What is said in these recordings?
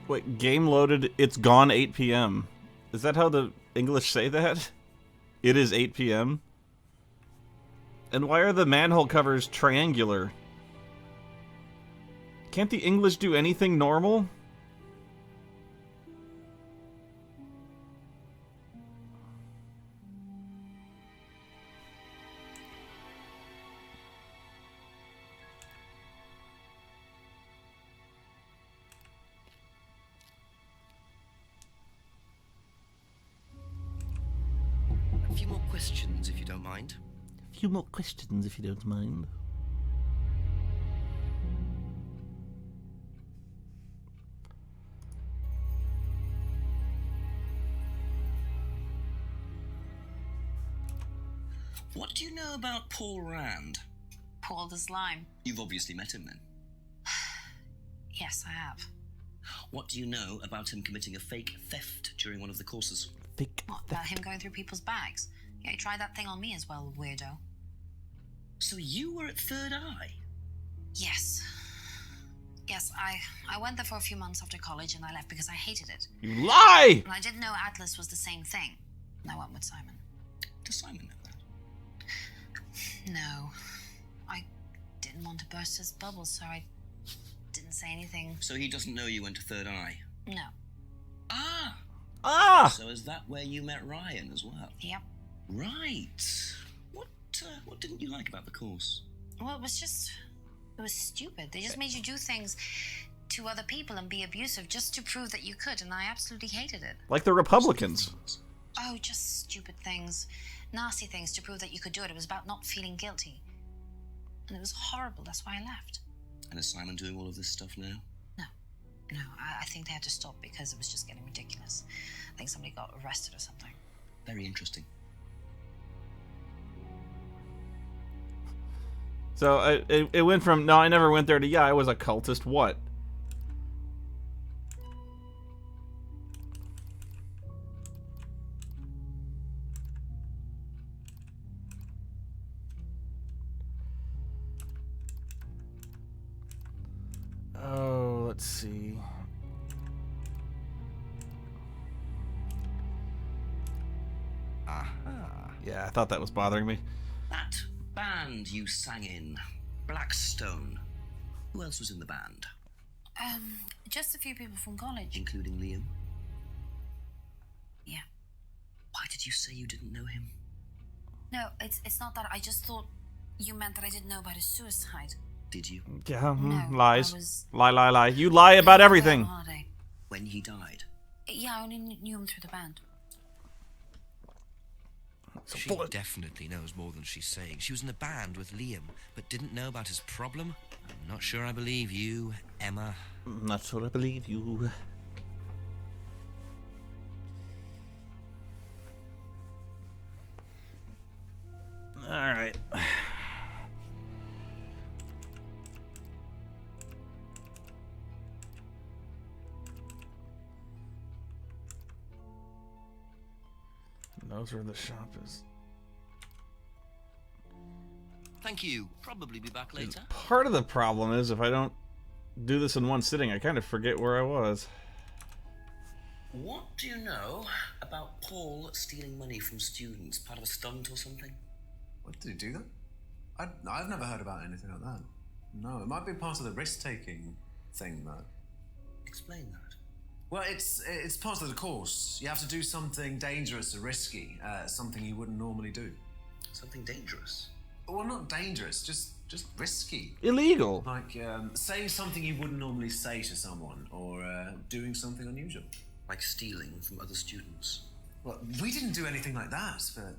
Wait, game loaded, it's gone 8 p.m. Is that how the English say that? It is 8 p.m.? And why are the manhole covers triangular? Can't the English do anything normal? A few more questions, if you don't mind. A few more questions, if you don't mind. What do you know about Paul Rand? Paul the Slime. You've obviously met him then. Yes, I have. What do you know about him committing a fake theft during one of the courses? What, about him going through people's bags? Yeah, he tried that thing on me as well, weirdo. So you were at Third Eye? Yes. Yes, I went there for a few months after college and I left because I hated it. You lie! And I didn't know Atlas was the same thing. And I went with Simon. Does Simon know that? No. I didn't want to burst his bubble, so I didn't say anything. So he doesn't know you went to Third Eye? No. Ah! Ah! So is that where you met Ryan as well? Yep. Right. What didn't you like about the course? Well, it was stupid. They just made you do things to other people and be abusive just to prove that you could, and I absolutely hated it. Like the Republicans. Oh, just stupid things. Nasty things to prove that you could do it. It was about not feeling guilty. And it was horrible. That's why I left. And is Simon doing all of this stuff now? No, I think they had to stop because it was just getting ridiculous. I think somebody got arrested or something. Very interesting. So it went from, no, I never went there to, yeah, I was a cultist, what? Oh, let's see. Aha. Yeah, I thought that was bothering me. That band you sang in, Blackstone. Who else was in the band? Just a few people from college. Including Liam? Yeah. Why did you say you didn't know him? No, it's not that. I just thought you meant that I didn't know about his suicide. Did you? Yeah, No, lies. Lie. You lie about everything. On holiday. When he died? Yeah, I only knew him through the band. She definitely knows more than she's saying. She was in a band with Liam, but didn't know about his problem. I'm not sure I believe you, Emma. Not sure I believe you. Alright. Those where the shop is. Thank you. Probably be back later. Part of the problem is if I don't do this in one sitting, I kind of forget where I was. What do you know about Paul stealing money from students? Part of a stunt or something? What, did he do that? I've never heard about anything like that. No, it might be part of the risk-taking thing, that. Explain that. Well, it's part of the course. You have to do something dangerous or risky, something you wouldn't normally do. Something dangerous? Well, not dangerous, just risky. Illegal. Like saying something you wouldn't normally say to someone, or doing something unusual. Like stealing from other students? Well, we didn't do anything like that, but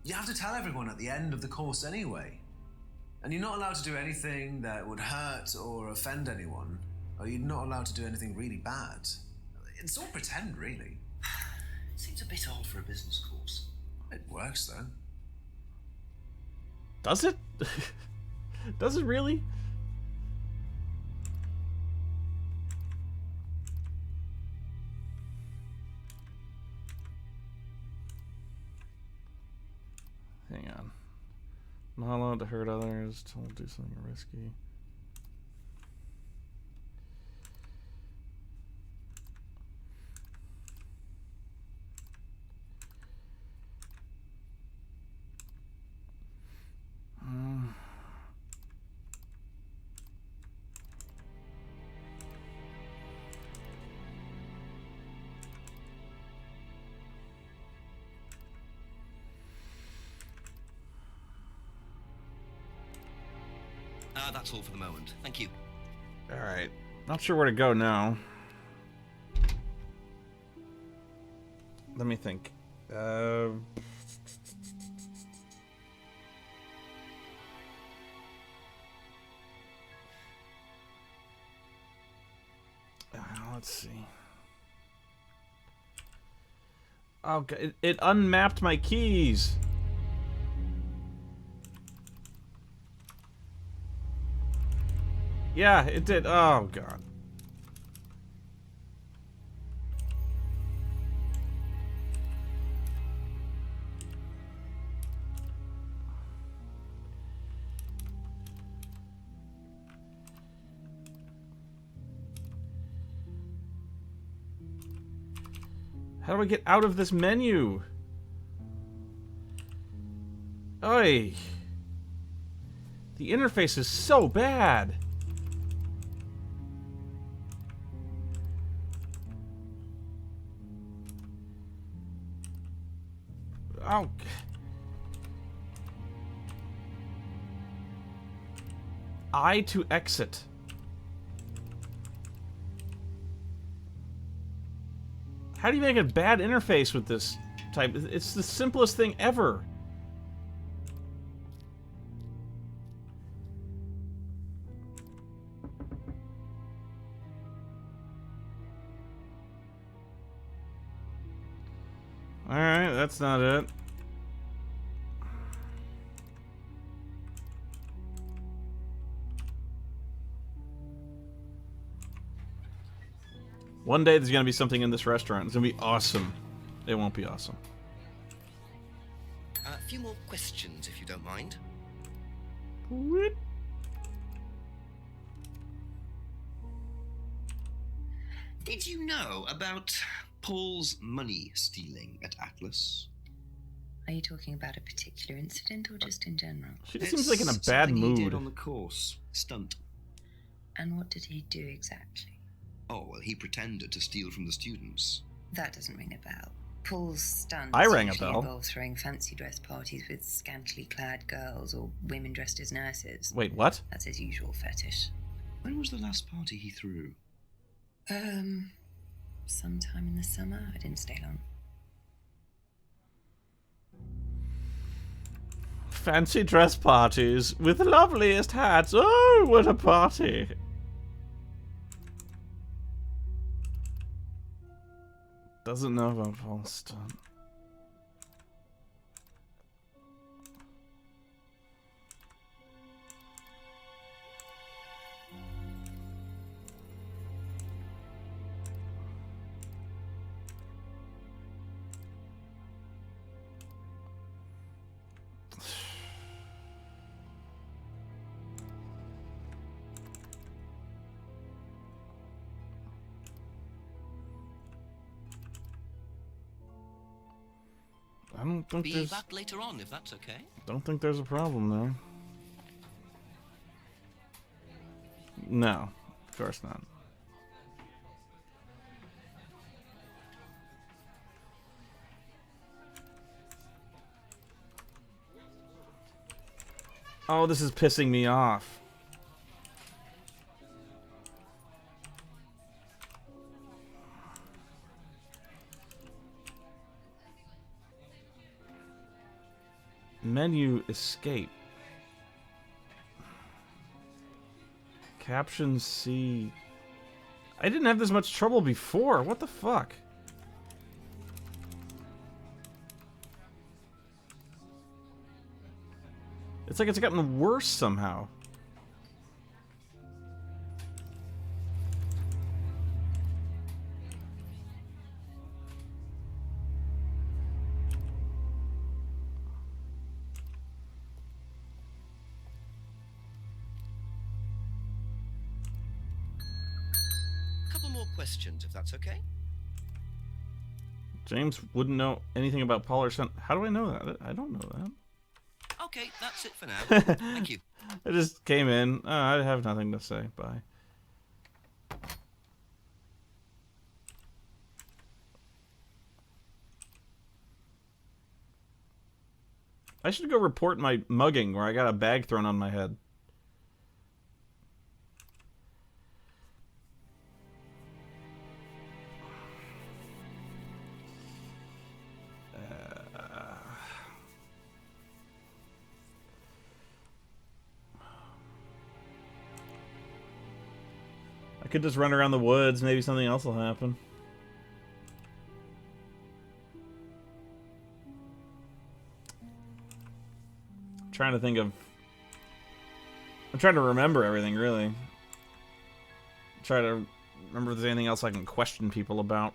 you have to tell everyone at the end of the course anyway. And you're not allowed to do anything that would hurt or offend anyone, or you're not allowed to do anything really bad. It's all pretend, really. It seems a bit odd for a business course. It works, though. Does it? Does it really? Hang on. Not allowed to hurt others. Told to do something risky. That's all for the moment. Thank you. Alright. Not sure where to go now. Let me think. Let's see. Oh, it unmapped my keys. Yeah, it did. Oh, God. How do I get out of this menu? Oy. The interface is so bad. Oh. I to exit. How do you make a bad interface with this type? It's the simplest thing ever. Alright, that's not it. One day there's gonna be something in this restaurant. It's gonna be awesome. It won't be awesome. A few more questions, if you don't mind. What? Did you know about Paul's money stealing at Atlas? Are you talking about a particular incident or just in general? She just seems like in a bad something he did mood. on the course. Stunt. And what did he do exactly? Oh, well, he pretended to steal from the students. That doesn't ring a bell. Paul's stunts I rang a usually bell. involve throwing fancy dress parties with scantily clad girls or women dressed as nurses. Wait, what? That's his usual fetish. When was the last party he threw? Sometime in the summer. I didn't stay long. Fancy dress parties with the loveliest hats. Oh, what a party. Doesn't know about Paul's stunt. I don't think Be there's... back later on, if that's okay. Don't think there's a problem there. No, of course not. Oh, this is pissing me off. Menu escape. Caption C. I didn't have this much trouble before. What the fuck? It's like it's gotten worse somehow. Couple more questions, if that's okay. James wouldn't know anything about Paul or Son. How do I know that? I don't know that. Okay, that's it for now. Thank you. I just came in. I have nothing to say. Bye. I should go report my mugging where I got a bag thrown on my head. I could just run around the woods. Maybe something else will happen. I'm trying to think of... I'm trying to remember everything, really. Try to remember if there's anything else I can question people about.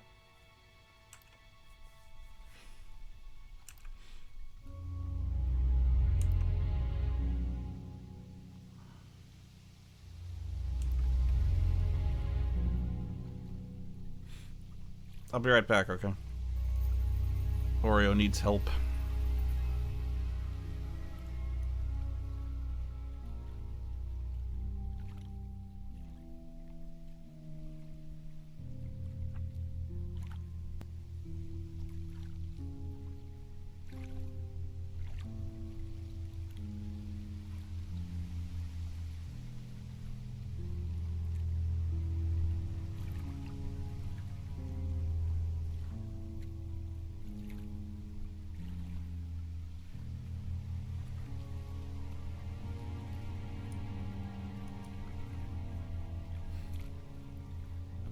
I'll be right back, okay? Oreo needs help.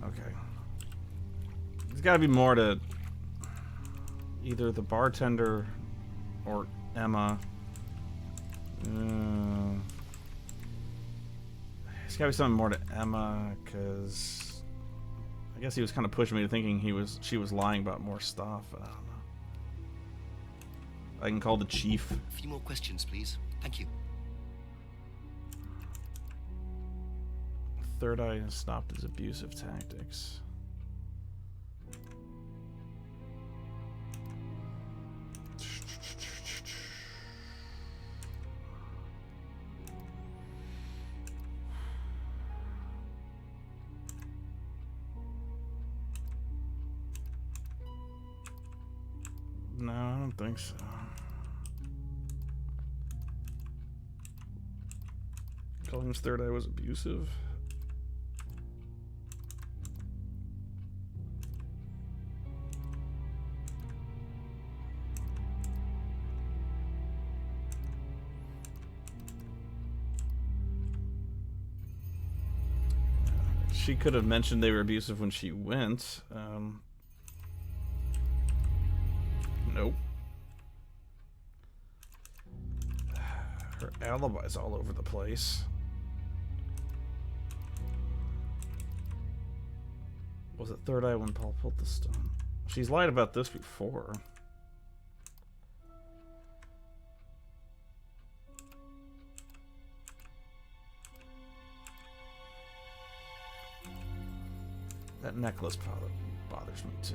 Okay. There's got to be more to either the bartender or Emma. There's got to be something more to Emma, because I guess he was kind of pushing me to thinking she was lying about more stuff. But I don't know. I can call the chief. A few more questions, please. Thank you. Third Eye has stopped his abusive tactics. No, I don't think so. Calling his third eye was abusive. She could have mentioned they were abusive when she went. Nope. Her alibi's all over the place. Was it third eye when Paul pulled the stone? She's lied about this before. That necklace bothers me too.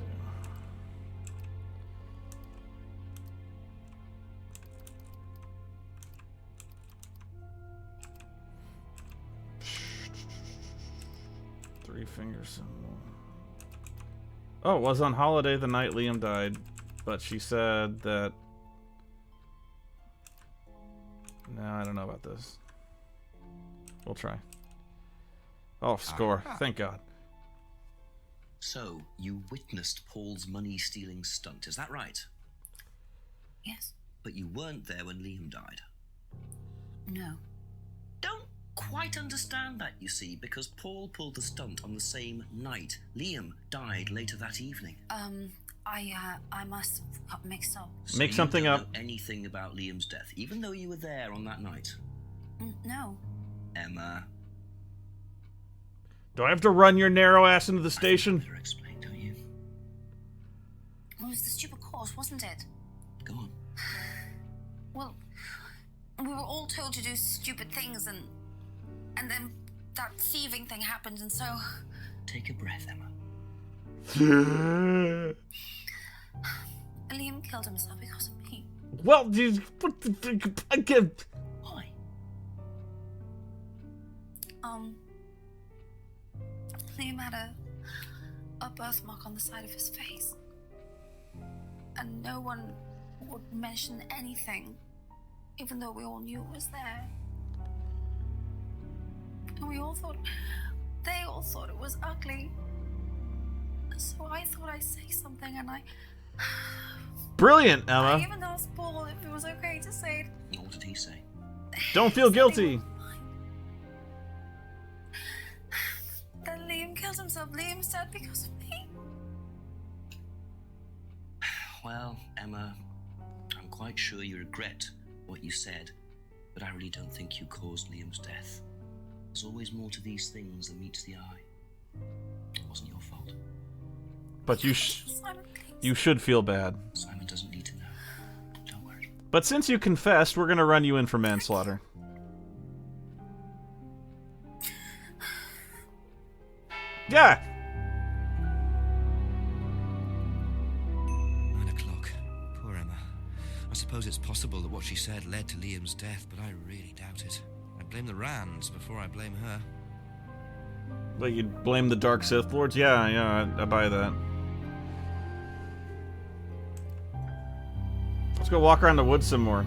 Three finger symbol. Oh, it was on holiday the night Liam died, but she said that... No, I don't know about this. We'll try. Oh, score. Thank God. So, you witnessed Paul's money-stealing stunt, is that right? Yes. But you weren't there when Liam died. No. Don't quite understand that, you see, because Paul pulled the stunt on the same night. Liam died later that evening. I must have got mixed up. So Make something you don't up. know anything about Liam's death, even though you were there on that night. No. Emma. Do I have to run your narrow ass into the station? Better explain, don't you? It was the stupid course, wasn't it? Go on. Well, we were all told to do stupid things, and then that thieving thing happened, and so... Take a breath, Emma. Liam killed himself because of me. Well, dude, what the... I can't... Why? Liam had a birthmark on the side of his face. And no one would mention anything, even though we all knew it was there. And we all thought, they all thought it was ugly. So I thought I'd say something, and I Brilliant, Emma. even asked Paul if it was okay to say it. What did he say? Don't feel guilty. Then Liam kills himself. Liam's dead because of me. Well, Emma, I'm quite sure you regret what you said, but I really don't think you caused Liam's death. There's always more to these things than meets the eye. It wasn't your fault. But you Simon, please. you should feel bad. Simon doesn't need to know. Don't worry. But since you confessed, we're gonna run you in for manslaughter. Yeah! 9 o'clock. Poor Emma. I suppose it's possible that what she said led to Liam's death, but I really doubt it. I'd blame the Rands before I blame her. But you'd blame the Dark Sith Lords? Yeah, I buy that. Let's go walk around the woods some more.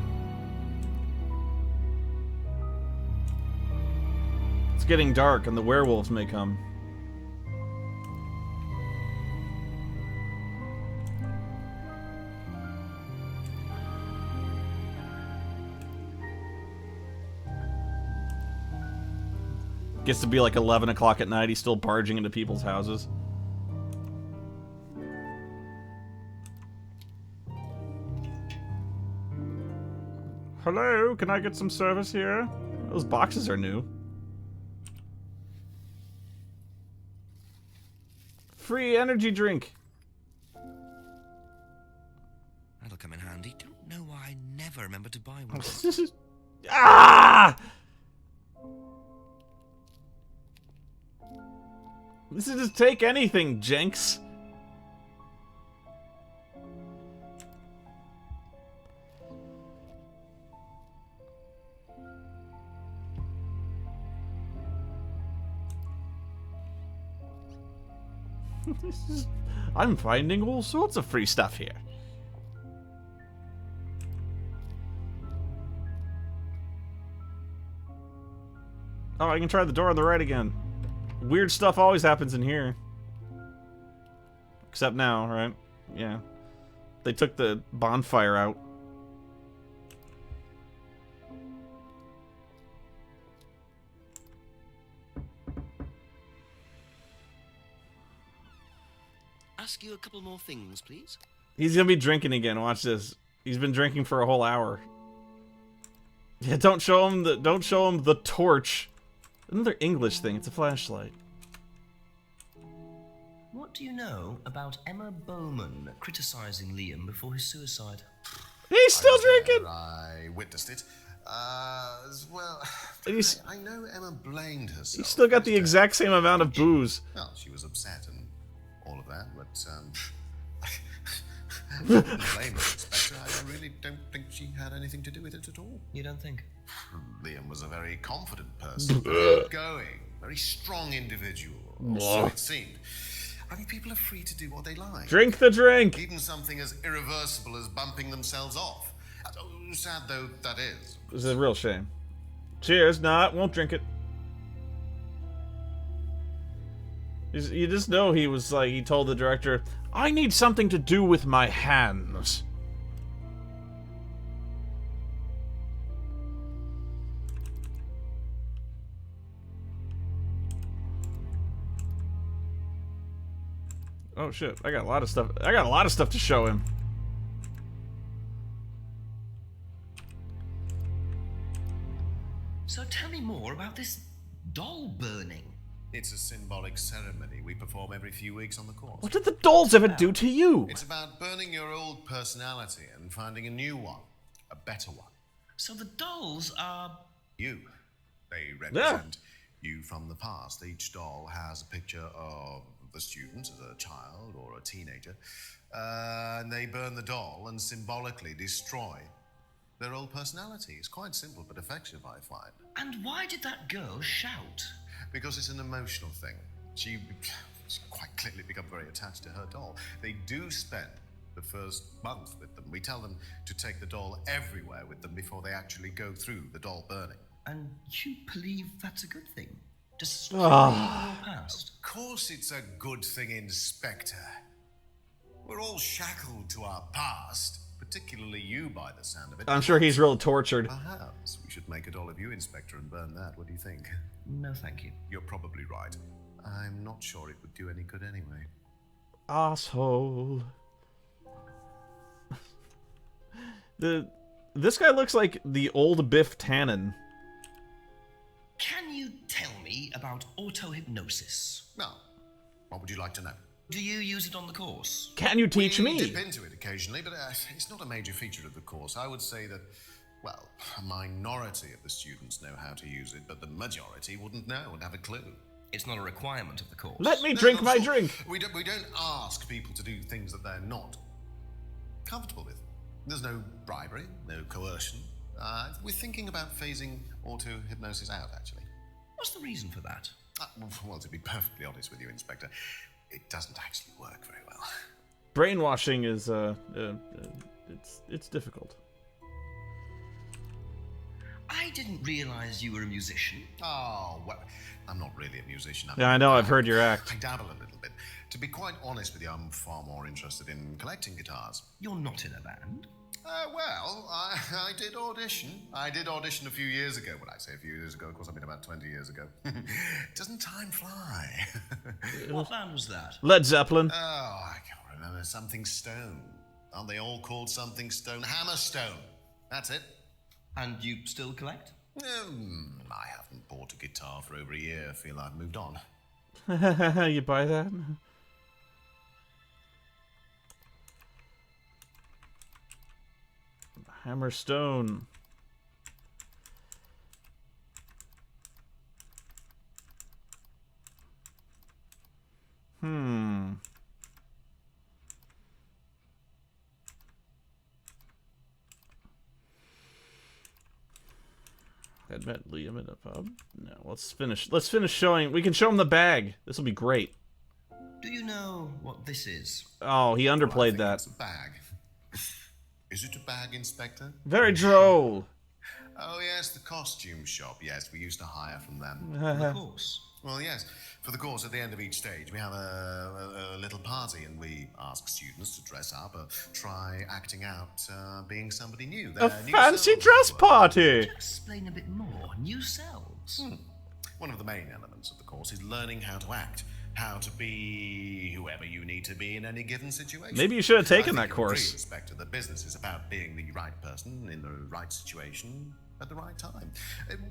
It's getting dark and the werewolves may come. Gets to be like 11 o'clock at night, he's still barging into people's houses. Hello, can I get some service here? Those boxes are new. Free energy drink. That'll come in handy. Don't know why I never remember to buy one. Ah! This is just take anything, Jenks. I'm finding all sorts of free stuff here. Oh, I can try the door on the right again. Weird stuff always happens in here. Except now, right? Yeah. They took the bonfire out. Ask you a couple more things, please. He's gonna be drinking again. Watch this. He's been drinking for a whole hour. Yeah, don't show him the torch. Another English thing. It's a flashlight. What do you know about Emma Bowman criticizing Liam before his suicide? He's still drinking. I witnessed it. Well, And he's, I know Emma blamed herself. he's still got the exact same amount of booze. Well, she was upset and all of that, but the blame of Inspector, I really don't think she had anything to do with it at all. You don't think? Liam was a very confident person, very outgoing, very strong individual, or so it seemed. I mean, people are free to do what they like. Drink the drink. Even something as irreversible as bumping themselves off. Sad though that is. This is a real shame. Cheers. Nah, won't drink it. You just know he was like, he told the director, I need something to do with my hands. Oh shit, I got a lot of stuff. I got a lot of stuff to show him. So tell me more about this doll burning. It's a symbolic ceremony we perform every few weeks on the course. What did the dolls ever do to you? It's about burning your old personality and finding a new one, a better one. So the dolls are... You. They represent you from the past. Each doll has a picture of the student as a child or a teenager, and they burn the doll and symbolically destroy their old personality. It's quite simple but effective, I find. And why did that girl shout? Because it's an emotional thing. She's quite clearly become very attached to her doll. They do spend the first month with them. We tell them to take the doll everywhere with them before they actually go through the doll burning. And you believe that's a good thing? Just your past? Of course it's a good thing, Inspector. We're all shackled to our past, particularly you by the sound of it. I'm sure he's real tortured. Perhaps we should make a doll of you, Inspector, and burn that. What do you think? No, thank you. You're probably right. I'm not sure it would do any good anyway. Asshole. This guy looks like the old Biff Tannen. Can you tell me about auto-hypnosis? Now, what would you like to know? Do you use it on the course? Can you teach we me? dip into it occasionally, but it's not a major feature of the course. I would say that, well, a minority of the students know how to use it, but the majority wouldn't know and have a clue. It's not a requirement of the course. Let me drink my drink. We don't ask people to do things that they're not comfortable with. There's no bribery, no coercion. We're thinking about phasing auto-hypnosis out, actually. What's the reason for that? Well, to be perfectly honest with you, Inspector, it doesn't actually work very well. Brainwashing is it's difficult. I didn't realize you were a musician. Oh, well, I'm not really a musician. Yeah, I know, I've heard your act. I dabble a little bit. To be quite honest with you, I'm far more interested in collecting guitars. You're not in a band. Well, I did audition. I did audition a few years ago. When I say a few years ago, of course, I mean about 20 years ago. Doesn't time fly? What band was that? Led Zeppelin. Oh, I can't remember. Something Stone. Aren't they all called something Stone? Hammerstone. That's it. And you still collect? I haven't bought a guitar for over a year. I feel I've moved on. You buy that? Hammerstone. I'd met Liam in a pub. No, let's finish showing. We can show him the bag. This will be great. Do you know what this is? Oh, he underplayed that. It's a bag. Is it a bag, Inspector? Very droll. Oh, yes, the costume shop. Yes, we used to hire from them. Of course. Well, yes. For the course, at the end of each stage, we have a little party, and we ask students to dress up or try acting out being somebody new. A fancy dress party! Explain a bit more. New selves. One of the main elements of the course is learning how to act, how to be whoever you need to be in any given situation. Maybe you should have taken I that think you'll agree, course. Inspector, the business is about being the right person in the right situation at the right time.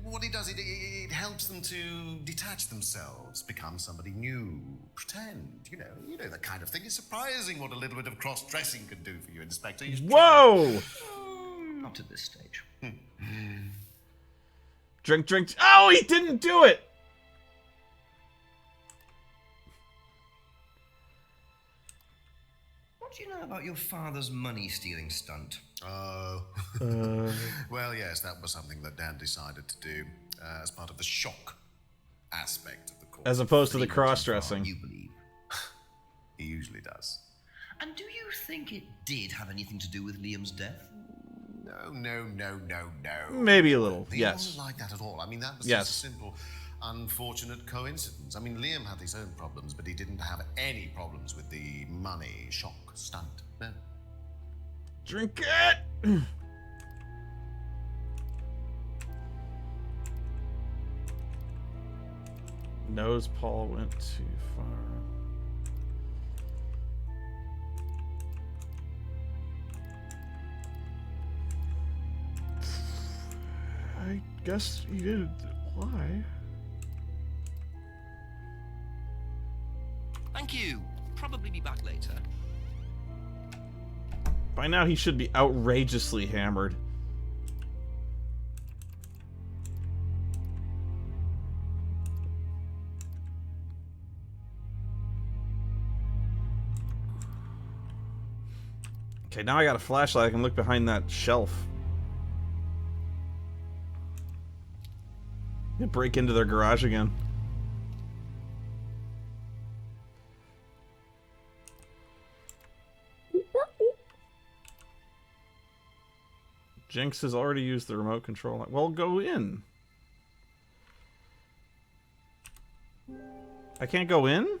What it does, it helps them to detach themselves, become somebody new, pretend, you know that kind of thing. It's surprising what a little bit of cross-dressing can do for you, Inspector. You should Whoa! Not at this stage. Drink. Oh, he didn't do it! What do you know about your father's money-stealing stunt? Oh. Well, yes, that was something that Dan decided to do as part of the shock aspect of the course. As opposed to the cross-dressing. You believe. He usually does. And do you think it did have anything to do with Liam's death? No. Maybe a little, He yes. wasn't like that at all. I mean, that was Yes. just a simple, unfortunate coincidence. I mean, Liam had his own problems, but he didn't have any problems with the money shock stunt. No. Drink it! Knows Paul went too far. I guess you did. Why? Thank you. Probably be back later. By now he should be outrageously hammered. Okay, now I got a flashlight. I can look behind that shelf. You break into their garage again. Jinx has already used the remote control. Well, go in. I can't go in?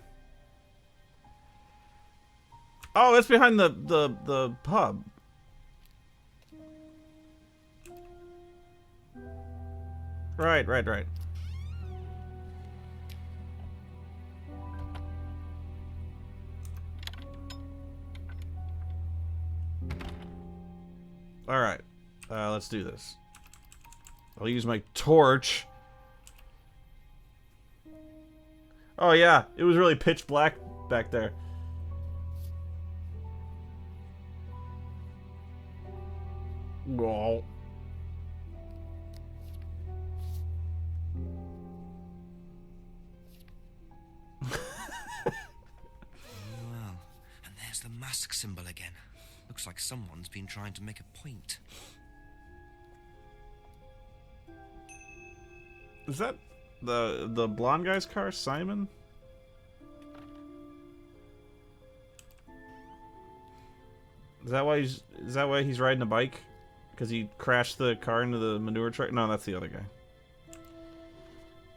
Oh, it's behind the pub. Right. Alright. Let's do this. I'll use my torch. Oh yeah, it was really pitch black back there. Whoa. Well, and there's the mask symbol again. Looks like someone's been trying to make a point. Is that the blonde guy's car, Simon? Is that why he's riding a bike? Because he crashed the car into the manure truck? No, that's the other guy.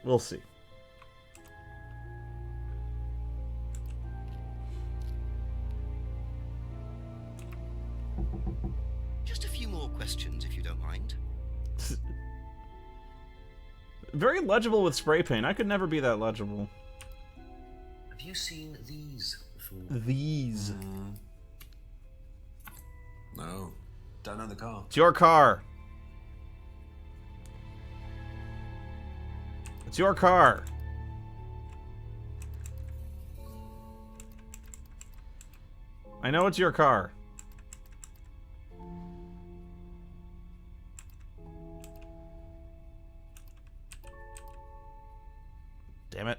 We'll see. Just a few more questions, if you don't mind. Very legible with spray paint. I could never be that legible. Have you seen these before? These. No. Don't know the car. It's your car. It's your car. I know it's your car. Damn it.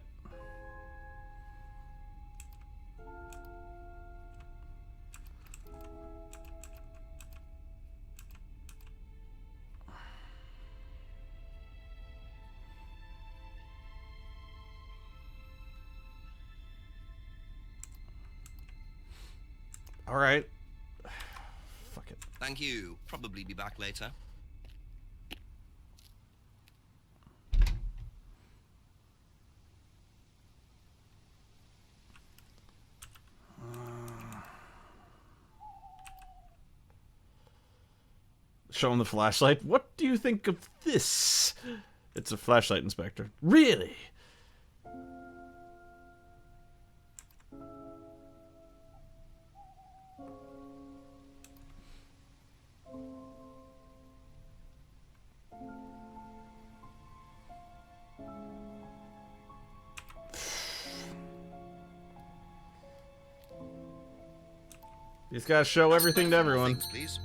All right. Fuck it. Thank you. Probably be back later. Show him the flashlight. What do you think of this? It's a flashlight inspector. Really? He's got to show everything to everyone. Things, please.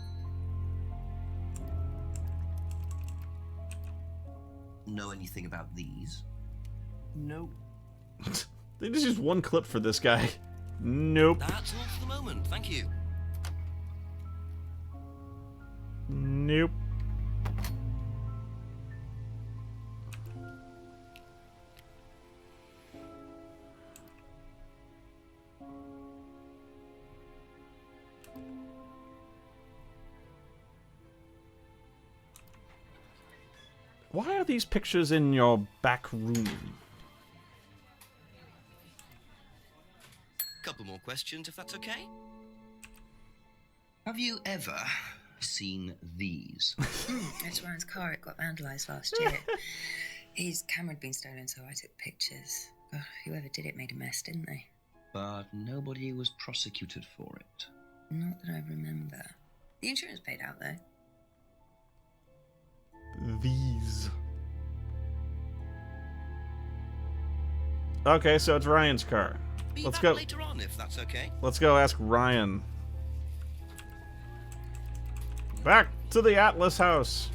Know anything about these? Nope. They just used one clip for this guy. Nope. That's all for the moment. Thank you. Nope. Why are these pictures in your back room? Couple more questions, if that's okay. Have you ever seen these? It's Ryan's car. It got vandalised last year. His camera had been stolen, so I took pictures. Oh, whoever did it made a mess, didn't they? But nobody was prosecuted for it. Not that I remember. The insurance paid out, though. These. Okay, so it's Ryan's car. Be Let's back go. later on, if that's okay. Let's go ask Ryan. Back to the Atlas house.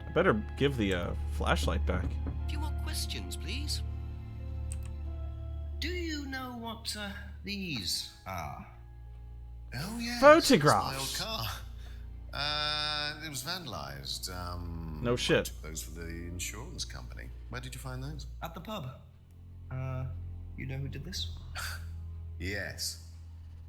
I better give the flashlight back. A few more questions, please. Do you know what these are? Oh, yes. Photographs. It's my old car. It was vandalized. No shit. I took those for the insurance company. Where did you find those? At the pub. You know who did this? Yes.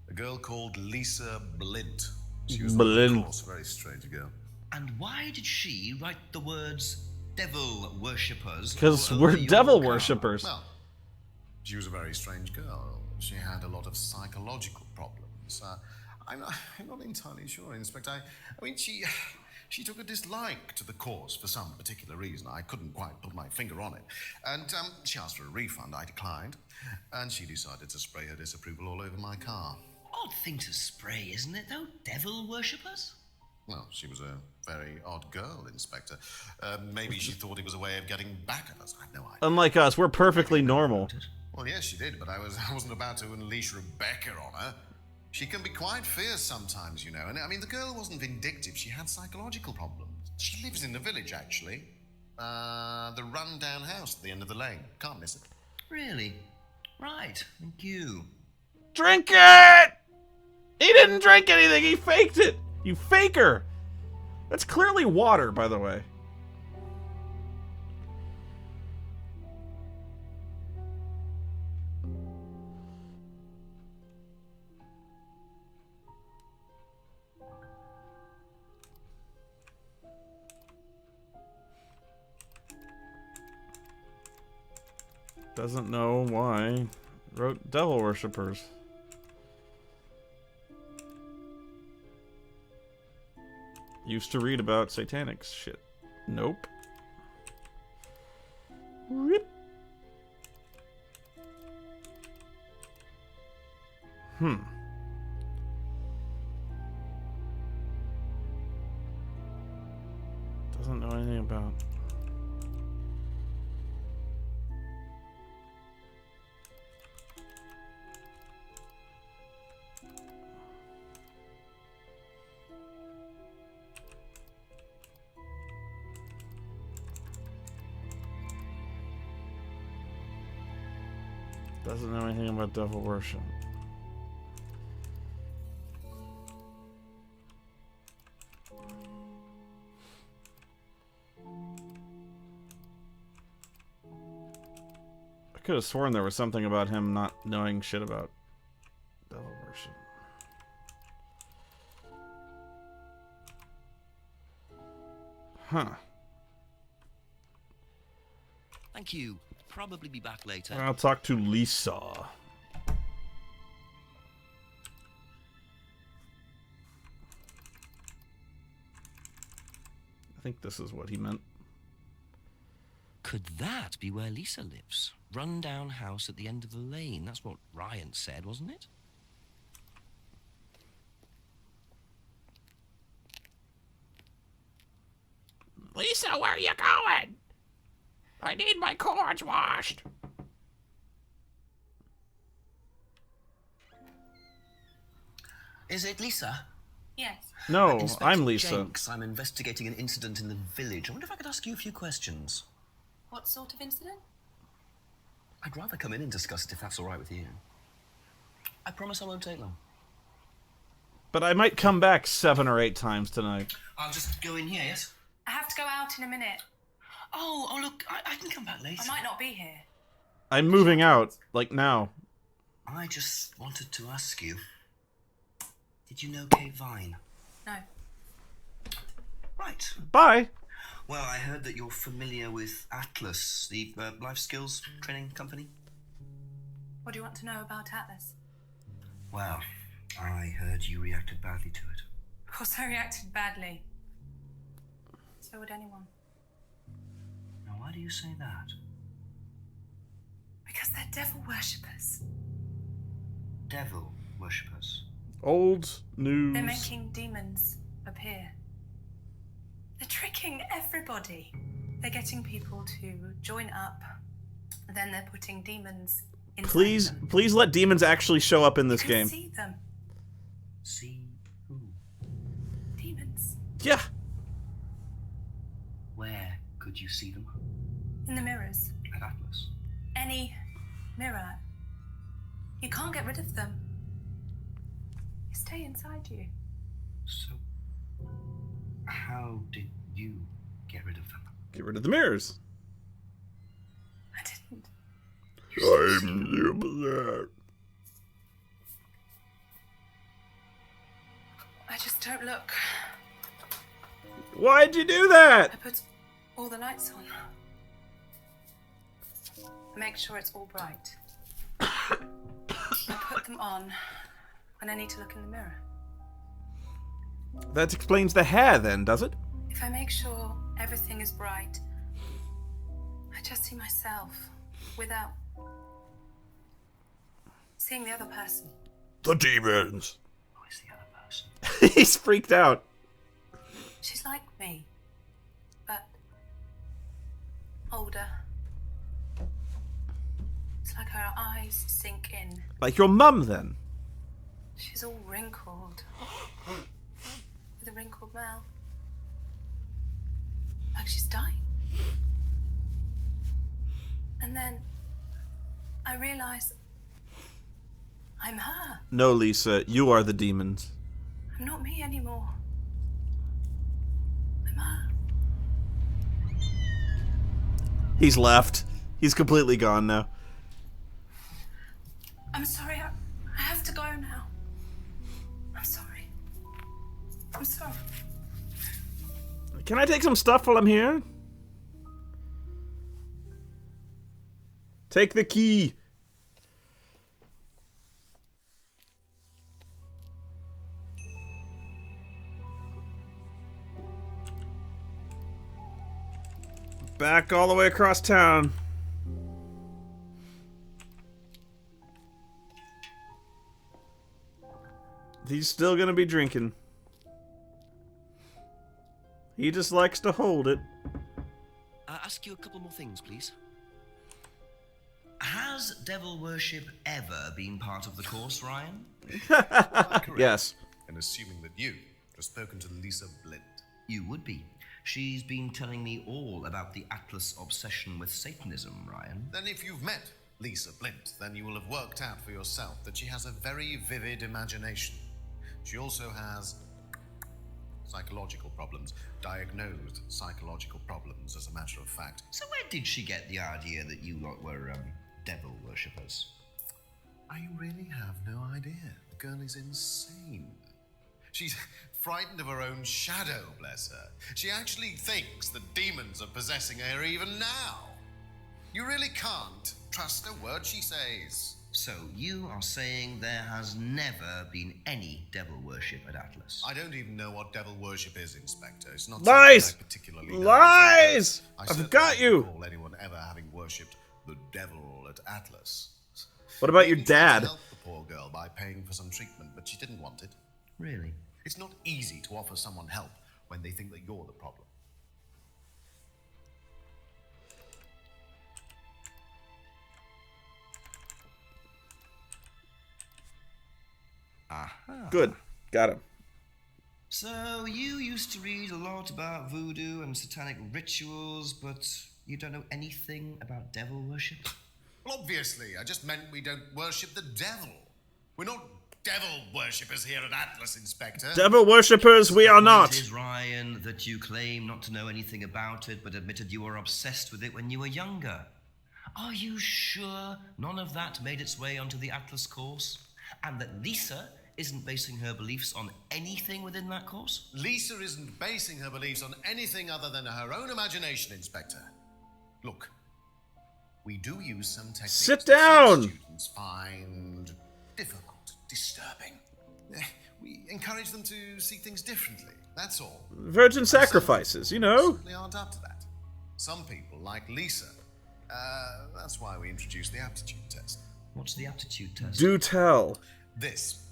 A girl called Lisa Blint. She was, Blint. of course, a very strange girl. And why did she write the words devil worshippers? Because all we're over your devil car? worshippers. Well, she was a very strange girl. She had a lot of psychological problems. I'm not entirely sure, Inspector. I mean, she She took a dislike to the course for some particular reason. I couldn't quite put my finger on it. And she asked for a refund. I declined. And she decided to spray her disapproval all over my car. Odd thing to spray, isn't it, though? Devil worshippers? Well, she was a very odd girl, Inspector. Maybe she thought it was a way of getting back at us. I have no idea. Unlike us, we're perfectly normal. Well, yes, she did, but I wasn't about to unleash Rebecca on her. She can be quite fierce sometimes, you know. And I mean, the girl wasn't vindictive. She had psychological problems. She lives in the village, actually. The run-down house at the end of the lane. Can't miss it. Really? Right, thank you. Drink it! He didn't drink anything, he faked it! You faker! That's clearly water, by the way. Doesn't know why. Wrote devil worshippers. Used to read about satanic shit. Nope. Rip. Doesn't know anything about. Doesn't know anything about devil worship. I could have sworn there was something about him not knowing shit about devil worship. Huh. Thank you. Probably be back later. I'll talk to Lisa. I think this is what he meant. Could that be where Lisa lives? Run-down house at the end of the lane. That's what Ryan said, wasn't it? Lisa, where are you going? I need my cords washed. Is it Lisa? Yes. No, Inspector I'm Lisa. Jenks. I'm investigating an incident in the village. I wonder if I could ask you a few questions. What sort of incident? I'd rather come in and discuss it if that's all right with you. I promise I won't take long. But I might come back 7 or 8 times tonight. I'll just go in here, yes? I have to go out in a minute. Oh, look, I can come back later. I might not be here. I'm moving out, like now. I just wanted to ask you, did you know Kate Vine? No. Right. Bye. Well, I heard that you're familiar with Atlas, the life skills training company. What do you want to know about Atlas? Well, I heard you reacted badly to it. Of course I reacted badly. So would anyone. Now, why do you say that? Because they're devil worshippers. Devil worshippers. Old news. They're making demons appear. They're tricking everybody. They're getting people to join up. Then they're putting demons inside them. Please let demons actually show up in this You can game. see them. See who? Demons. Yeah. Where could you see them? In the mirrors. At Atlas. Any mirror. You can't get rid of them. They stay inside you. So, how did you get rid of them? Get rid of the mirrors. I didn't. I'm black. I just don't look. Why'd you do that? I put all the lights on. I make sure it's all bright. I put them on when I need to look in the mirror. That explains the hair then, does it? If I make sure everything is bright, I just see myself without seeing the other person. The demons. Who is the other person? He's freaked out. She's like me, but older. It's like her eyes sink in. Like your mum, then? She's all wrinkled, with a wrinkled mouth. Like she's dying. And then I realize I'm her. No, Lisa, you are the demons. I'm not me anymore. I'm her. He's left. He's completely gone now. I'm sorry, I have to go now. I'm sorry. I'm sorry. Can I take some stuff while I'm here? Take the key. Back all the way across town. He's still gonna be drinking. He just likes to hold it. Ask you a couple more things, please. Has devil worship ever been part of the course, Ryan? Yes. And assuming that you have spoken to Lisa Blint. You would be. She's been telling me all about the Atlas obsession with Satanism, Ryan. Then if you've met Lisa Blint, then you will have worked out for yourself that she has a very vivid imagination. She also has psychological problems, diagnosed psychological problems, as a matter of fact. So where did she get the idea that you lot were, devil worshippers? I really have no idea. The girl is insane. She's frightened of her own shadow, bless her. She actually thinks that demons are possessing her even now. You really can't trust a word she says. So you are saying there has never been any devil worship at Atlas? I don't even know what devil worship is, Inspector. It's not Lies! something I particularly know. Lies! I I've certainly got you. don't recall anyone ever having worshipped the devil at Atlas. What about your Maybe tried dad? to help the poor girl by paying for some treatment, but she didn't want it. Really? It's not easy to offer someone help when they think that you're the problem. Aha. Good. Got him. So you used to read a lot about voodoo and satanic rituals, but you don't know anything about devil worship? Well, obviously, I just meant we don't worship the devil. We're not devil worshippers here at Atlas, Inspector. Devil worshippers, we are It not. is, Ryan, that you claim not to know anything about it, but admitted you were obsessed with it when you were younger. Are you sure none of that made its way onto the Atlas course? And that Lisa isn't basing her beliefs on anything within that course? Lisa isn't basing her beliefs on anything other than her own imagination, Inspector. Look, we do use some techniques Sit that some down. students find difficult, disturbing. We encourage them to see things differently, that's all. Virgin sacrifices, you know. Certainly aren't up to that. Some people, like Lisa, that's why we introduced the aptitude test. What's the aptitude test? Do tell. This.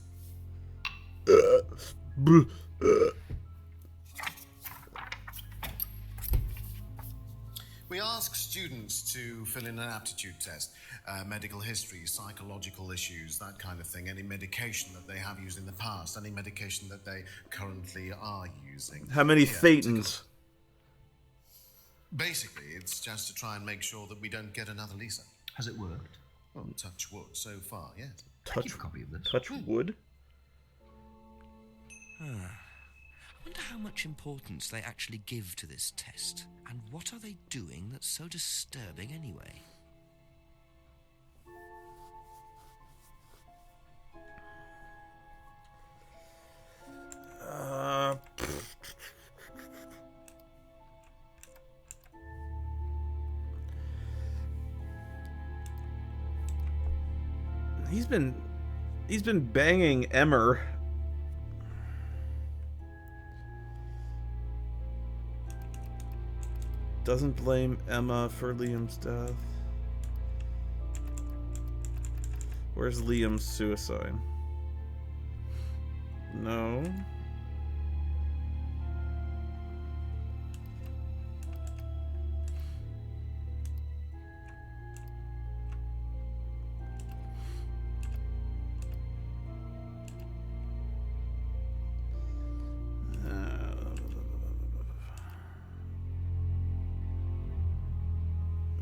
We ask students to fill in an aptitude test, medical history, psychological issues, that kind of thing, any medication that they have used in the past, any medication that they currently are using. How many Here, take a thetans? look. Basically, it's just to try and make sure that we don't get another Lisa. Has it worked? Well, touch wood so far, yes. Can I keep a copy of this? Touch wood? I wonder how much importance they actually give to this test. And what are they doing that's so disturbing anyway? He's been banging Emmer. Doesn't blame Emma for Liam's death. Where's Liam's suicide? No.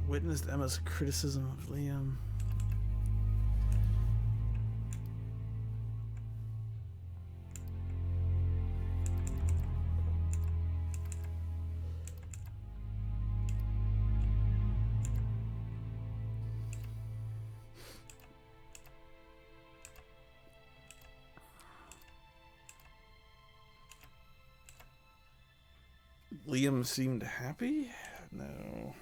Witnessed Emma's criticism of Liam. Liam seemed happy? No.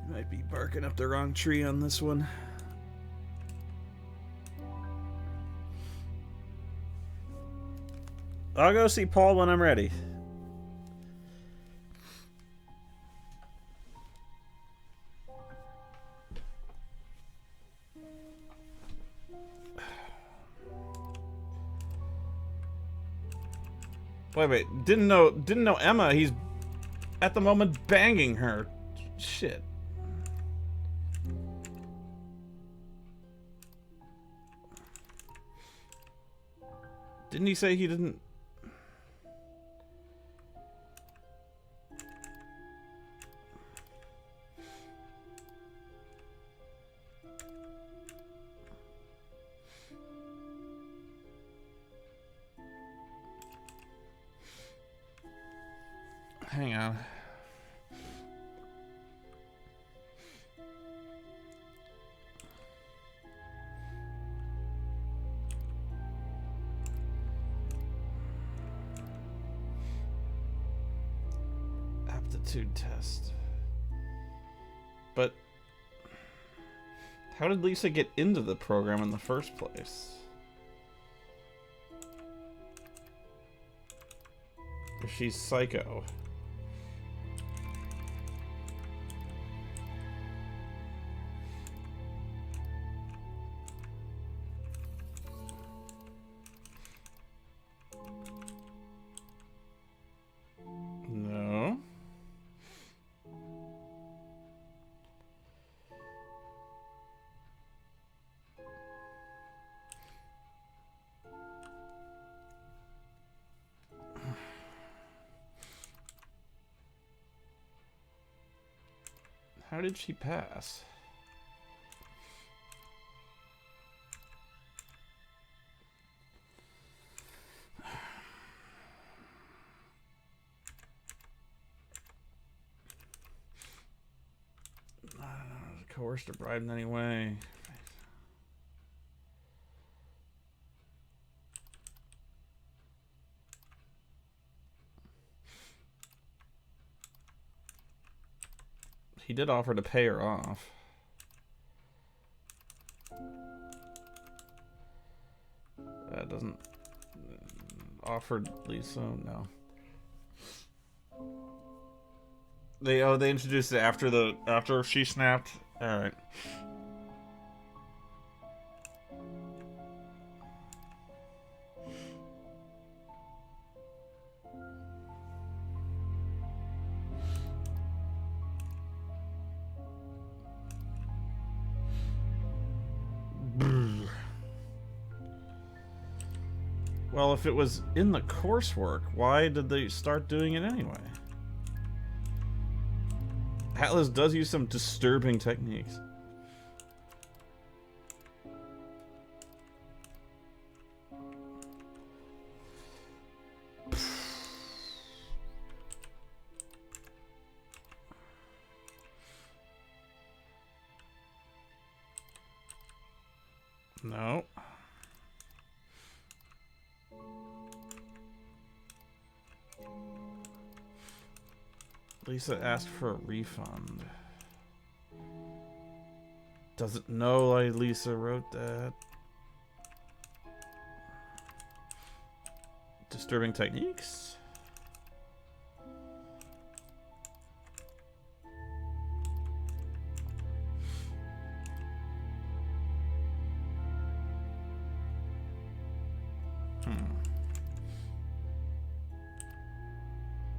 Might be barking up the wrong tree on this one. I'll go see Paul when I'm ready. Wait, didn't know Emma. He's at the moment banging her. Shit. Didn't he say he didn't? Hang on. Aptitude test. But how did Lisa get into the program in the first place? If she's psycho. No. How did she pass? Coerced or bribed in any way. He did offer to pay her off. That doesn't... Offered Lisa? No. They introduced it after she snapped? Alright. Well, if it was in the coursework, why did they start doing it anyway? Atlas does use some disturbing techniques. No. Lisa asked for a refund. Doesn't know why Lisa wrote that. Disturbing techniques?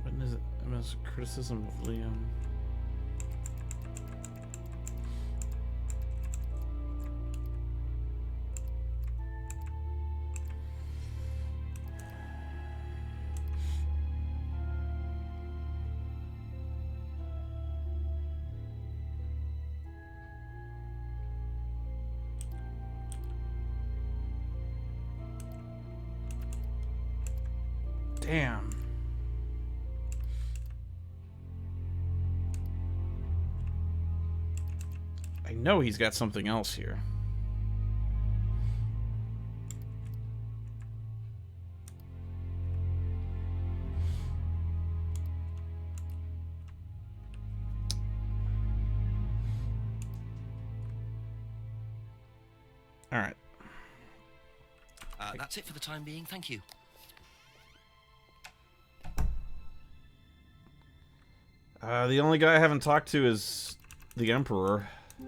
When is it? Emma's criticism of Liam. Damn. I know he's got something else here. All right. That's it for the time being. Thank you. The only guy I haven't talked to is the Emperor. I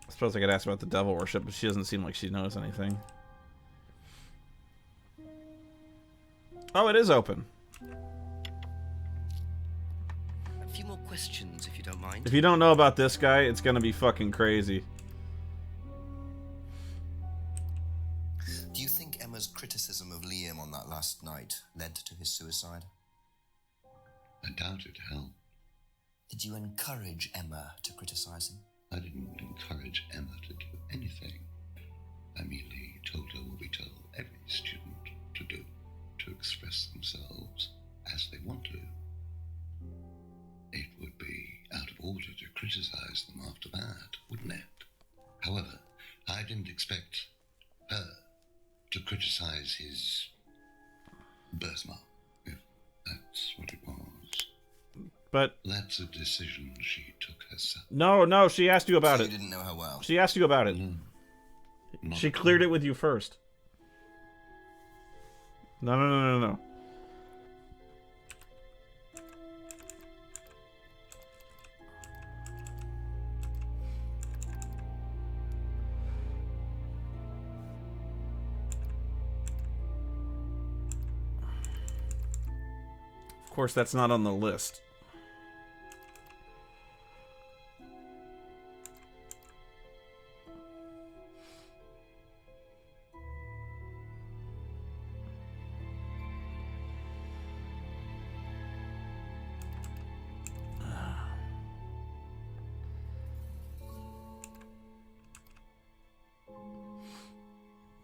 suppose I could ask about the devil worship, but she doesn't seem like she knows anything. Oh, it is open. A few more questions, if you don't mind. If you don't know about this guy, it's gonna be fucking crazy. Do you think Emma's criticism of Liam on that last night led to his suicide? I doubt it, Hal. Did you encourage Emma to criticize him? I didn't encourage Emma to do anything. I merely told her what we tell every student to do, to express themselves as they want to. It would be out of order to criticize them after that, wouldn't it? However, I didn't expect her to criticize his birthmark, if that's what it was. But that's a decision she took herself. No, she asked you about So it. you didn't know her well? She asked you about it. No, she cleared it with you first. No. Of course, that's not on the list.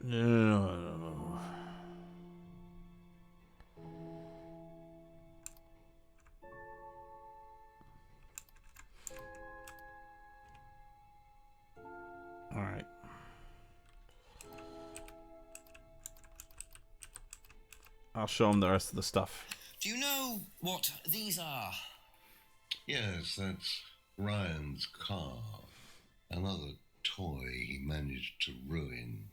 No. All right. I'll show him the rest of the stuff. Do you know what these are? Yes, that's Ryan's car. Another toy he managed to ruin.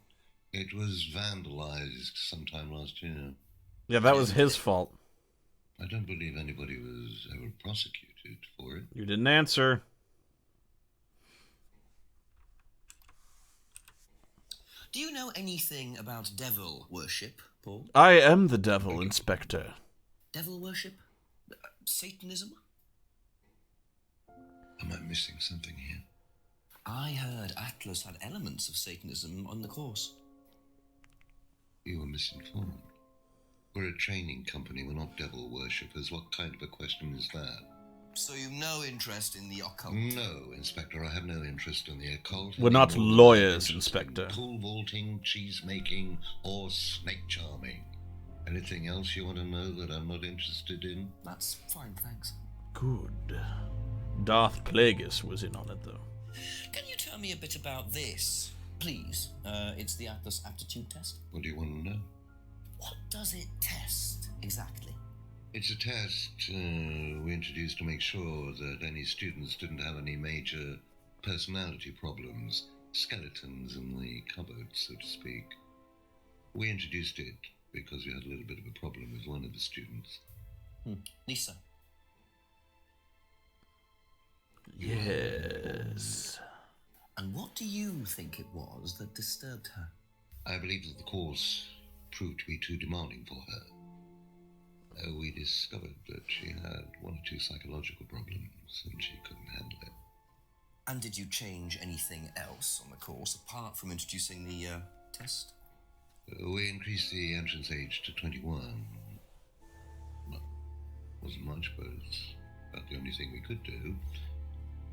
It was vandalized sometime last year. Yeah, that was his fault. I don't believe anybody was ever prosecuted for it. You didn't answer. Do you know anything about devil worship, Paul? I am the devil, Inspector. Devil worship? Satanism? Am I missing something here? I heard Atlas had elements of Satanism on the course. You were misinformed. We're a training company, we're not devil worshippers. What kind of a question is that? So you've no interest in the occult? No, Inspector, I have no interest in the occult. We're not lawyers, Inspector. Pole vaulting, cheese making, or snake charming. Anything else you want to know that I'm not interested in? That's fine, thanks. Good. Darth Plagueis was in on it, though. Can you tell me a bit about this, please? It's the Atlas aptitude test. What do you want to know? What does it test, exactly? It's a test we introduced to make sure that any students didn't have any major personality problems, skeletons in the cupboard, so to speak. We introduced it because we had a little bit of a problem with one of the students. Lisa. Yes. And what do you think it was that disturbed her? I believe that the course proved to be too demanding for her. We discovered that she had one or two psychological problems and she couldn't handle it. And did you change anything else on the course apart from introducing the test? We increased the entrance age to 21. Well, wasn't much, but it's about the only thing we could do.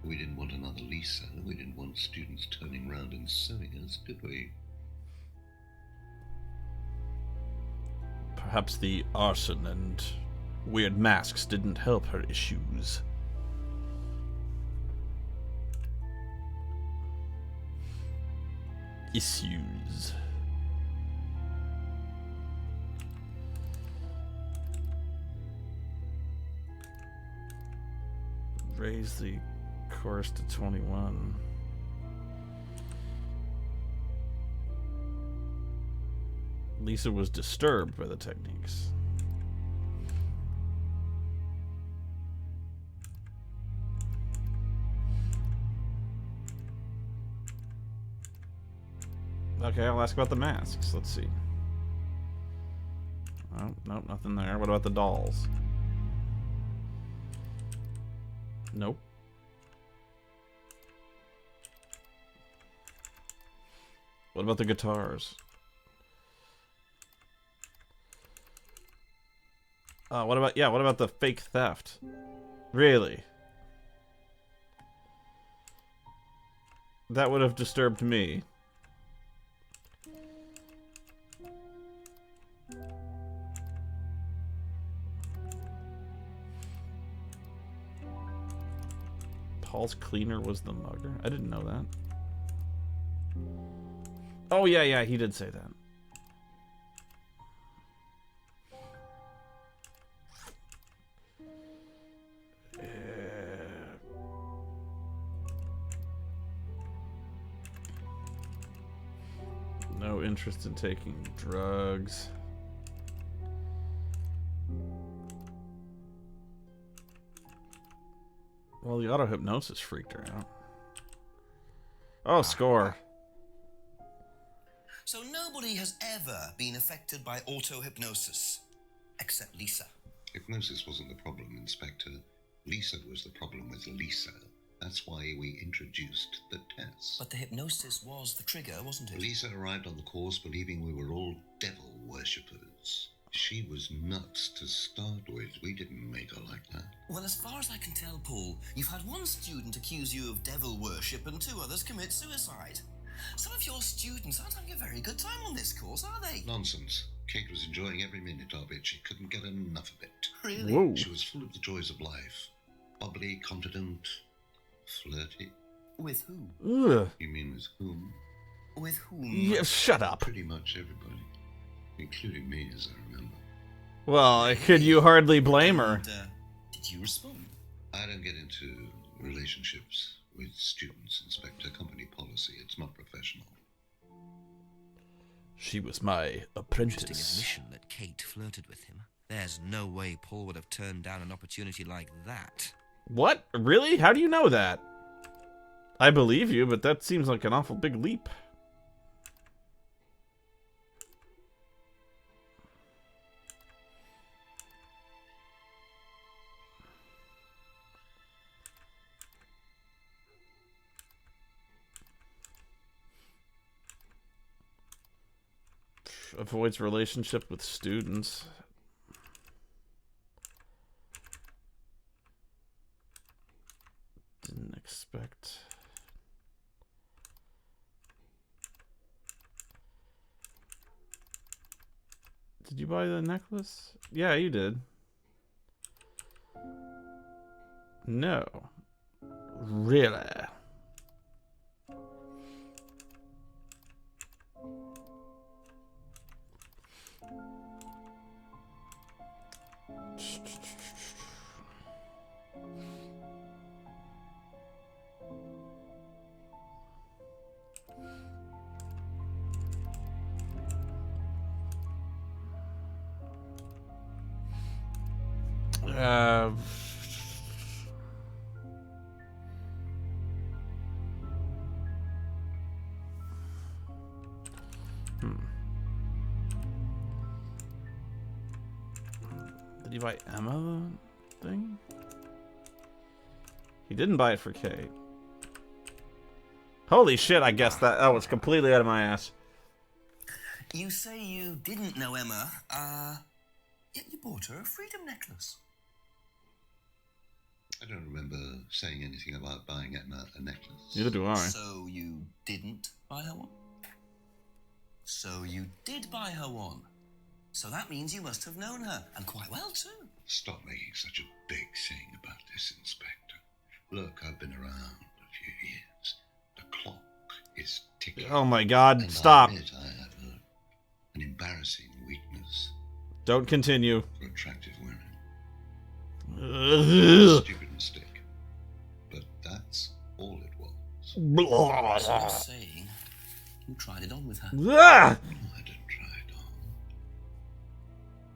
We didn't want another Lisa. We didn't want students turning around and suing us, did we? Perhaps the arson and weird masks didn't help her issues. Issues. Raise the course to 21. Lisa was disturbed by the techniques. Okay, I'll ask about the masks. Let's see. Oh, nope, nothing there. What about the dolls? Nope. What about the guitars? What about the fake theft? Really? That would have disturbed me. Paul's cleaner was the mugger? I didn't know that. Oh, yeah, he did say that. No interest in taking drugs. Well, the auto-hypnosis freaked her out. Oh, score. So nobody has ever been affected by auto-hypnosis, except Lisa. Hypnosis wasn't the problem, Inspector. Lisa was the problem with Lisa. That's why we introduced the test. But the hypnosis was the trigger, wasn't it? Lisa arrived on the course believing we were all devil worshippers. She was nuts to start with. We didn't make her like that. Well, as far as I can tell, Paul, you've had one student accuse you of devil worship and 2 others commit suicide. Some of your students aren't having a very good time on this course, are they? Nonsense. Kate was enjoying every minute of it. She couldn't get enough of it. Really? Whoa. She was full of the joys of life. Bubbly, confident, flirty. With who? Ugh. You mean with whom? With whom? Yeah, shut up. Pretty much everybody. Including me, as I remember. Well, could you hardly blame her? And, did you respond? I don't get into relationships with students, Inspector. Company policy. It's not professional. She was my Interesting apprentice. admission that Kate flirted with him. There's no way Paul would have turned down an opportunity like that. What? Really? How do you know that? I believe you, but that seems like an awful big leap. Avoids relationship with students. Didn't expect. Did you buy the necklace? Yeah, you did. No. Really? Did he buy Emma the thing? He didn't buy it for Kate. Holy shit, I guessed that. That was completely out of my ass. You say you didn't know Emma, yet you bought her a freedom necklace. I don't remember saying anything about buying Emma a necklace. Neither do I. So you didn't buy her one? So you did buy her one. So that means you must have known her, and quite well too. Stop making such a big thing about this, Inspector. Look, I've been around a few years. The clock is ticking. Oh my god, and stop. I admit I have an embarrassing weakness Don't continue. for attractive women. Ugh. Stupid mistake. But that's all it was. So you're saying you tried it on with her? Ah! No, I didn't try it on.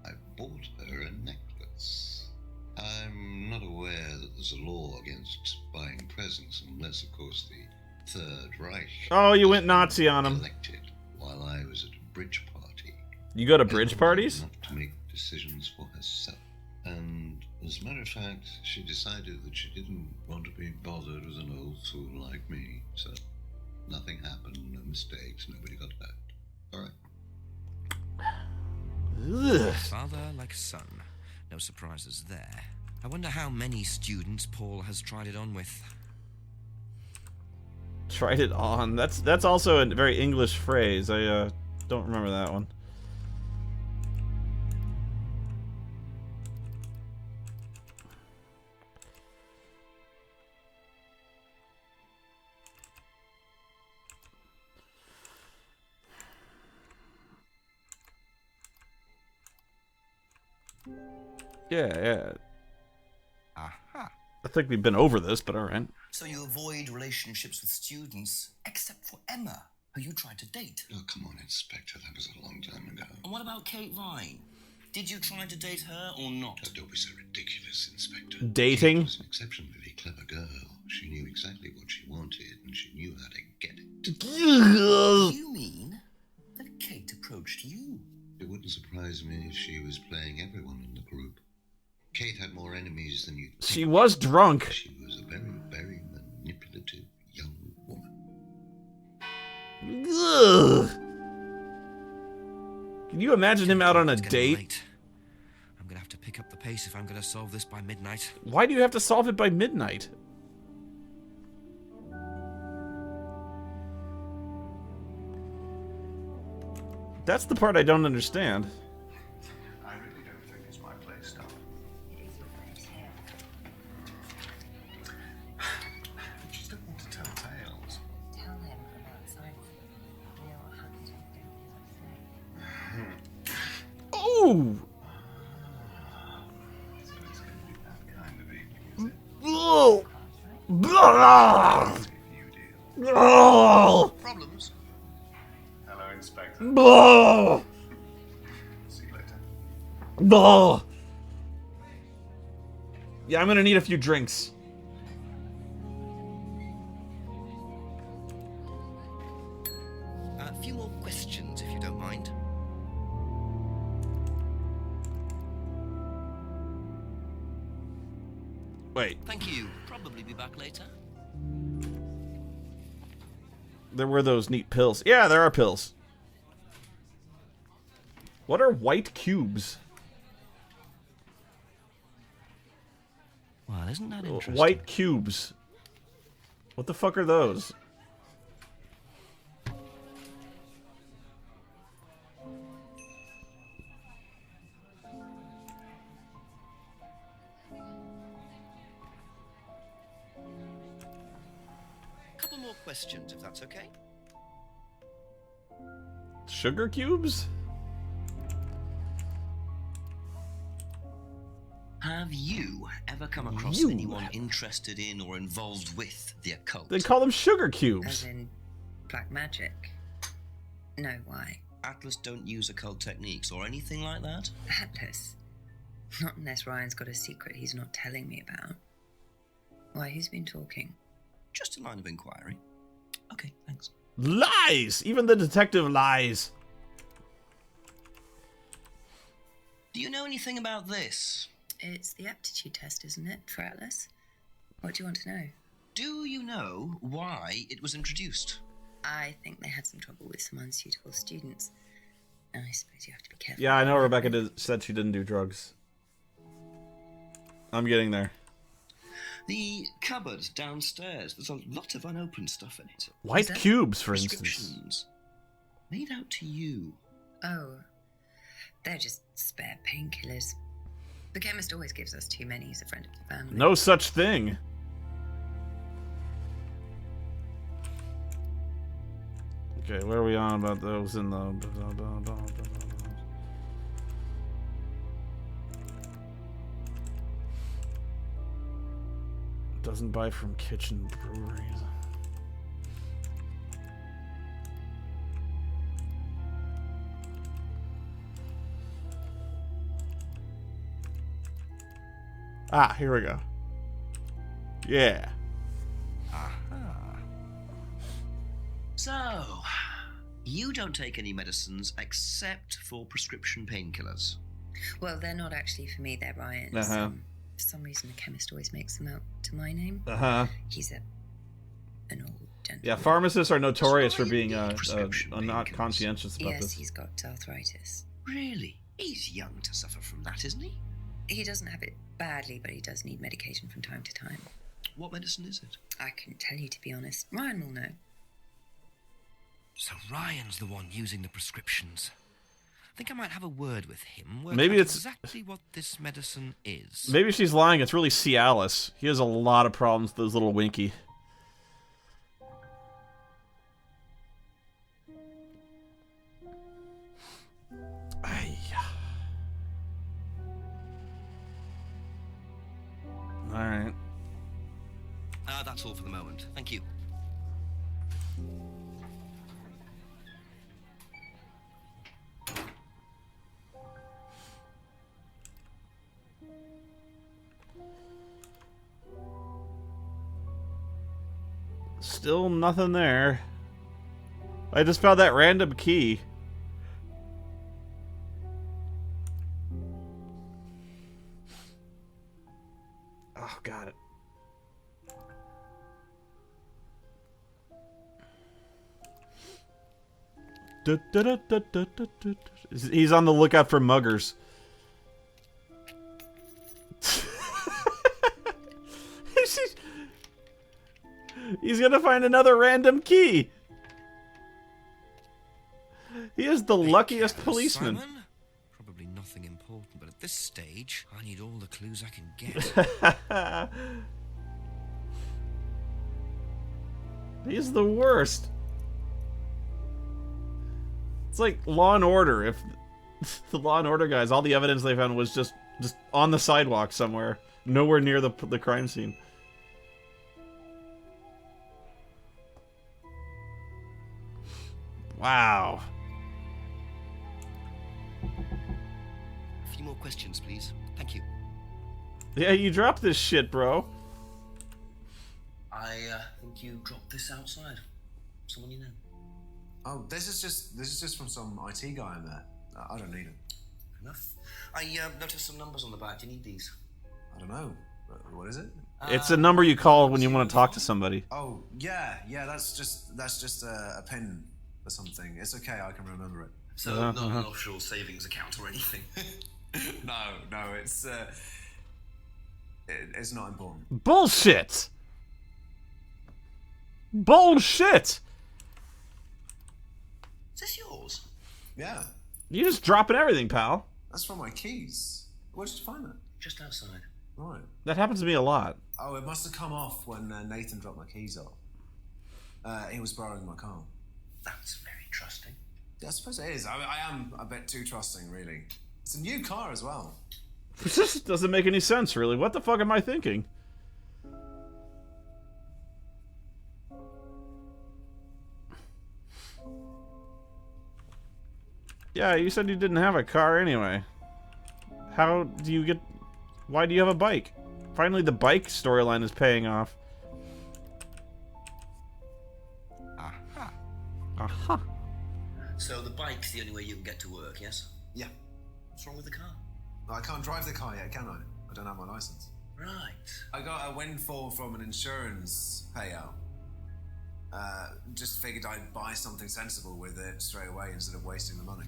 I bought her a necklace. I'm not aware that there's a law against buying presents unless, of course, the Third Reich... Oh, you went Nazi on him. ...elected while I was at a bridge party. You go to bridge parties? Not to make decisions for herself. And, as a matter of fact, she decided that she didn't want to be bothered with an old fool like me. So, nothing happened, no mistakes, nobody got hurt. All right. Ugh. Father like son. No surprises there. I wonder how many students Paul has tried it on with. Tried it on. That's also a very English phrase. I don't remember that one. Yeah. Aha. I think we've been over this, but alright. So you avoid relationships with students, except for Emma, who you tried to date. Oh, come on, Inspector, that was a long time ago. And what about Kate Vine? Did you try to date her or not? Oh, don't be so ridiculous, Inspector. Dating? She was an exceptionally clever girl. She knew exactly what she wanted, and she knew how to get it. You mean that Kate approached you? It wouldn't surprise me if she was playing everyone in the group. Kate had more enemies than you'd think. She was drunk. She was a very, very manipulative young woman. Ugh. Can you imagine him out on a It's getting date? late. I'm gonna have to pick up the pace if I'm gonna solve this by midnight. Why do you have to solve it by midnight? That's the part I don't understand. I really don't think it's my place, darling. It is your place here. I just don't want to tell tales. Tell him about science. You know what happens when you don't do as I say. Oh! So it's going to be that kind of evening, is it? Oh! If you deal. Oh! Problems? Hello, Inspector. Oh! See you later. Oh! Yeah, I'm gonna need a few drinks. A few more questions, if you don't mind. Wait, Thank you. Probably be back later. there were those neat pills. Yeah, there are pills. What are white cubes? Well, isn't that interesting? White cubes. What the fuck are those? Couple more questions, if that's okay. Sugar cubes? Have you ever come across anyone interested in or involved with the occult? They call them sugar As cubes. in black magic? No, why? Atlas don't use occult techniques or anything like that? Atlas? Not unless Ryan's got a secret he's not telling me about. Why, who's been talking? Just a line of inquiry. Okay, thanks. Lies! Even the detective lies. Do you know anything about this? It's the aptitude test, isn't it, for Atlas? What do you want to know? Do you know why it was introduced? I think they had some trouble with some unsuitable students. And I suppose you have to be careful. Yeah, I know Rebecca said she didn't do drugs. I'm getting there. The cupboard downstairs. There's a lot of unopened stuff in it. White cubes, for instance. Prescriptions. Made out to you. Oh, they're just spare painkillers. The chemist always gives us too many. He's a friend of the family. No such thing. Okay, where are we on about those in the... Doesn't buy from kitchen breweries. Ah, here we go. Yeah. So, you don't take any medicines except for prescription painkillers. Well, they're not actually for me, they're Ryan's. Uh-huh. For some reason, the chemist always makes them out to my name. Uh-huh. He's an old gentleman. Yeah, pharmacists are notorious for being prescription not painkillers. conscientious about Yes, this. he's got arthritis. Really? He's young to suffer from that, isn't he? He doesn't have it badly, but he does need medication from time to time. What medicine is it? I couldn't tell you, to be honest. Ryan will know. So Ryan's the one using the prescriptions. I think I might have a word with him. Work Maybe out it's- exactly what this medicine is. Maybe she's lying. It's really Cialis. He has a lot of problems with those little winky. Alright. That's all for the moment. Thank you. Still nothing there. I just found that random key. Oh, got it. He's on the lookout for muggers. He's gonna find another random key. He is the luckiest policeman. Simon? Probably nothing important, but at this stage, I need all the clues I can get. He's the worst. It's like Law and Order. If the Law and Order guys, all the evidence they found was just on the sidewalk somewhere, nowhere near the crime scene. Wow. A few more questions, please. Thank you. Yeah, you dropped this shit, bro. I think you dropped this outside. Someone you know. Oh, this is just from some IT guy I met. I don't need it. Enough. I noticed some numbers on the back. Do you need these? I don't know. What is it? It's a number you call when you want to talk to somebody. Oh, yeah. That's just a pin or something. It's okay. I can remember it. So not an offshore savings account or anything. No. It's not important. Bullshit. Bullshit. Is this yours? Yeah. You just dropping everything, pal. That's from my keys. Where did you find that? Just outside. Right. That happens to me a lot. Oh, it must have come off when Nathan dropped my keys off. He was borrowing my car. That's very trusting. Yeah, I suppose it is. I am a bit too trusting, really. It's a new car as well. This doesn't make any sense, really. What the fuck am I thinking? Yeah, you said you didn't have a car anyway. How do you get... Why do you have a bike? Finally, the bike storyline is paying off. Aha. Aha. So the bike's the only way you can get to work, yes? Yeah. What's wrong with the car? I can't drive the car yet, can I? I don't have my license. Right. I got a windfall from an insurance payout. Just figured I'd buy something sensible with it straight away instead of wasting the money.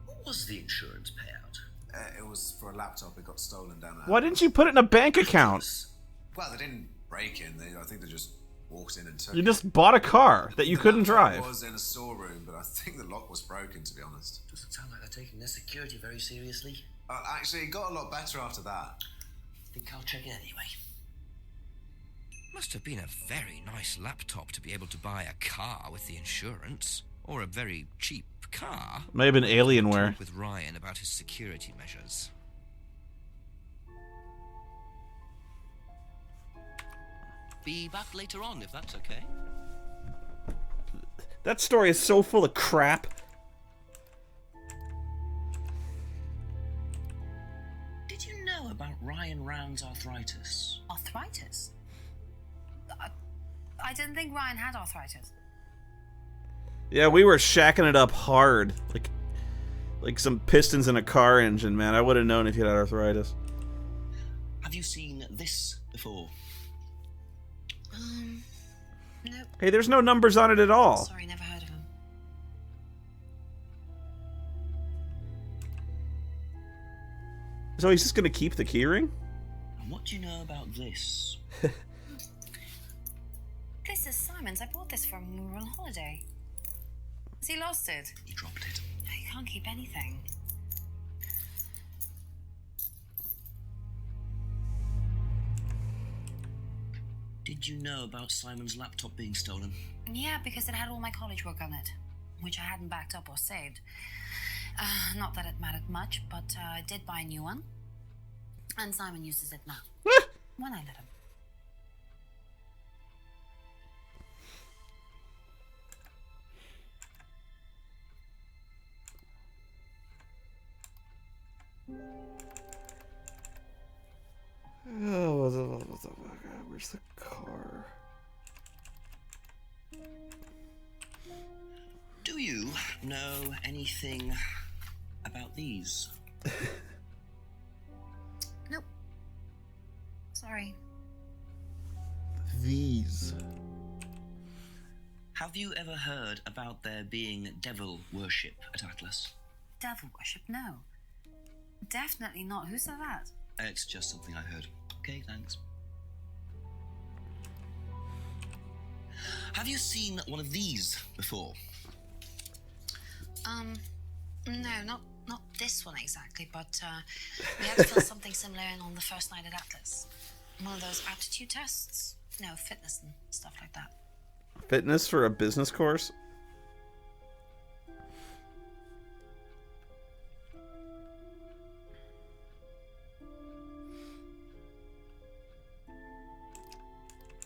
What was the insurance payout? It was for a laptop. It got stolen down there. Why didn't you put it in a bank account? Well, they didn't break in. I think they just walked in and took You it. just bought a car that you couldn't drive. It was in a storeroom, but I think the lock was broken, to be honest. Doesn't sound like they're taking their security very seriously. Actually, it got a lot better after that. I think I'll check it anyway. Must have been a very nice laptop to be able to buy a car with the insurance. Or a very cheap car. May have been Alienware. Talk with Ryan about his security measures. Be back later on, if that's okay. That story is so full of crap. Did you know about Ryan Round's arthritis? Arthritis? I didn't think Ryan had arthritis. Yeah, we were shacking it up hard. Like some pistons in a car engine, man. I would have known if you had arthritis. Have you seen this before? Nope. Hey, there's no numbers on it at all. Sorry, never heard of him. So he's just gonna keep the keyring? And what do you know about this? This is Simon's. I bought this for him when we were on holiday. Has he lost it? He dropped it. He can't keep anything. Did you know about Simon's laptop being stolen? Yeah, because it had all my college work on it, which I hadn't backed up or saved. Not that it mattered much, but I did buy a new one. And Simon uses it now. When I let him. Oh, what the fuck? Where's the car? Do you know anything about these? Nope. Sorry. These. Have you ever heard about there being devil worship at Atlas? Devil worship? No. Definitely not. Who said that? It's just something I heard. Okay, thanks. Have you seen one of these before? No, not this one exactly, but we had to fill something similar in on the first night at Atlas. One of those aptitude tests? No, fitness and stuff like that. Fitness for a business course?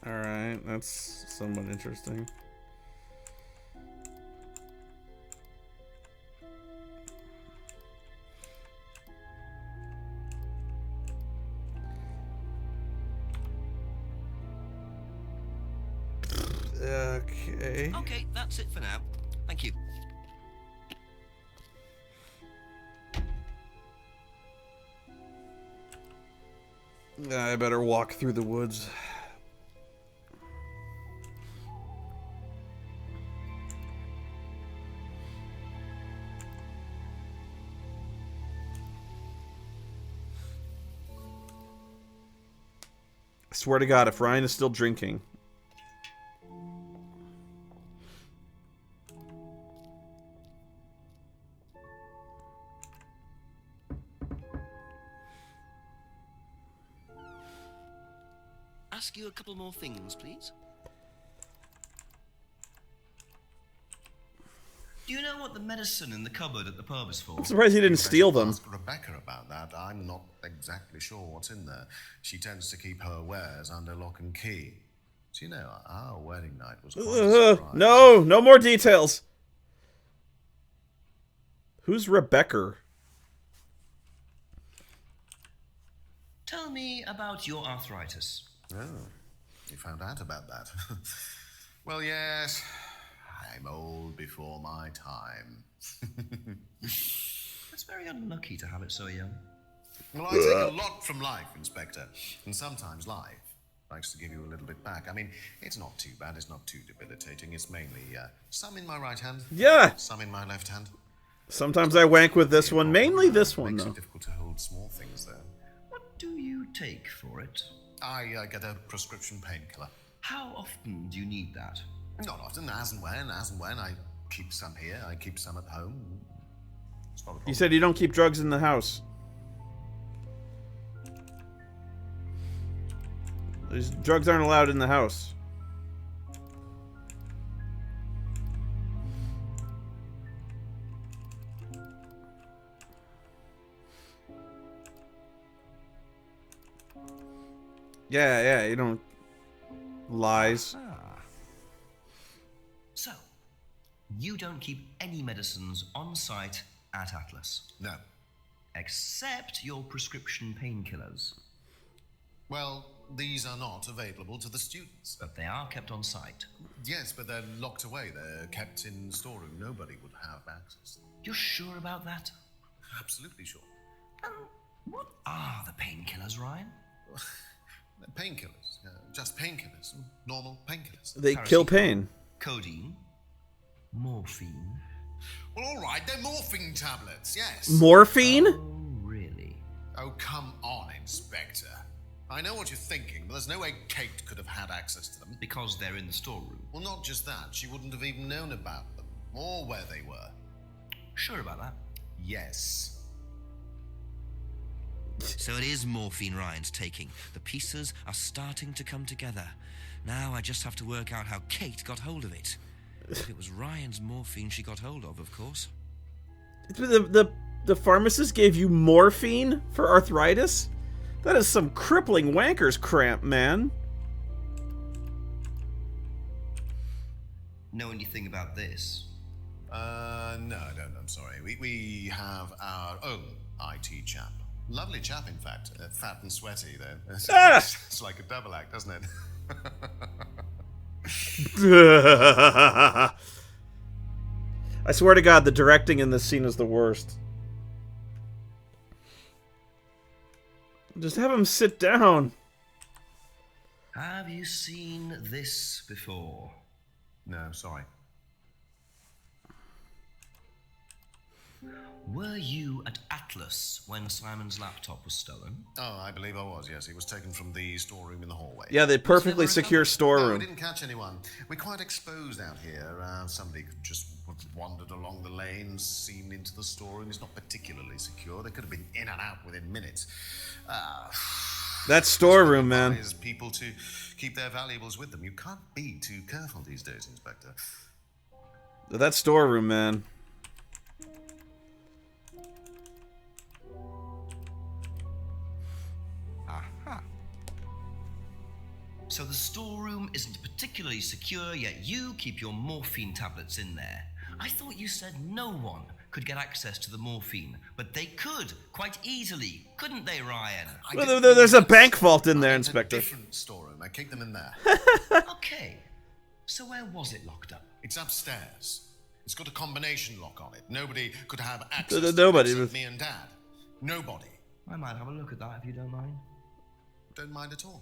Alright, that's somewhat interesting. Okay. Okay, that's it for now. Thank you. I better walk through the woods. I swear to God, if Ryan is still drinking. Ask you a couple more things, please. Do Do you know what the medicine in the cupboard at the pub is for? I'm surprised he didn't steal them. Ask Rebecca about that. I'm not exactly sure what's in there. She tends to keep her wares under lock and key. Do you know, our wedding night was quite a surprise. No more details. Who's Rebecca? Tell me about your arthritis. Oh, you found out about that. Well, yes, I'm old before my time. That's very unlucky to have it so young. Well, I take a lot from life, Inspector, and sometimes life likes to give you a little bit back. I mean, it's not too bad, it's not too debilitating. It's mainly some in my right hand, some in my left hand. Sometimes I wank with this one, mainly this one, Makes though. it difficult to hold small things, though. What do you take for it? I get a prescription painkiller. How often do you need that? Not often, as and when. I keep some here, I keep some at home. It's not a problem. You said you don't keep drugs in the house. Drugs aren't allowed in the house. Yeah, you don't... Lies. So, you don't keep any medicines on site at Atlas? No. Except your prescription painkillers? Well, these are not available to the students. But they are kept on site? Yes, but they're locked away. They're kept in the storeroom. Nobody would have access. You're sure about that? Absolutely sure. What are the painkillers, Ryan? Painkillers. Just painkillers. Normal painkillers. They kill pain. Codeine. Morphine. Well, all right. They're morphine tablets, yes. Morphine? Oh, really? Oh, come on, Inspector. I know what you're thinking, but there's no way Kate could have had access to them. Because they're in the storeroom. Well, not just that. She wouldn't have even known about them. Or where they were. Sure about that? Yes. So it is morphine Ryan's taking. The pieces are starting to come together. Now I just have to work out how Kate got hold of it. If it was Ryan's morphine she got hold of course. The pharmacist gave you morphine for arthritis? That is some crippling wanker's cramp, man. Know anything about this? No, I don't. I'm sorry. We have our own IT chap. Lovely chap, in fact. Fat and sweaty, though. It's like a double act, doesn't it? I swear to God, the directing in this scene is the worst. Just have him sit down. Have you seen this before? No, sorry. Were you at Atlas when Simon's laptop was stolen? Oh, I believe I was, yes. He was taken from the storeroom in the hallway. Yeah, the perfectly secure No, storeroom. we didn't catch anyone. We're quite exposed out here. Somebody could just have wandered along the lanes, seen into the storeroom. It's not particularly secure. They could have been in and out within minutes. That storeroom, man. Advise people to keep their valuables with them. You can't be too careful these days, Inspector. That storeroom, man. So the storeroom isn't particularly secure, yet you keep your morphine tablets in there. I thought you said no one could get access to the morphine, but they could, quite easily, couldn't they, Ryan? Well, there's a bank vault in there, Inspector. It's a different storeroom. I keep them in there. Okay, so where was it locked up? It's upstairs. It's got a combination lock on it. Nobody could have access Nobody. to it except me and Dad. Nobody. I might have a look at that if you don't mind. Don't mind at all.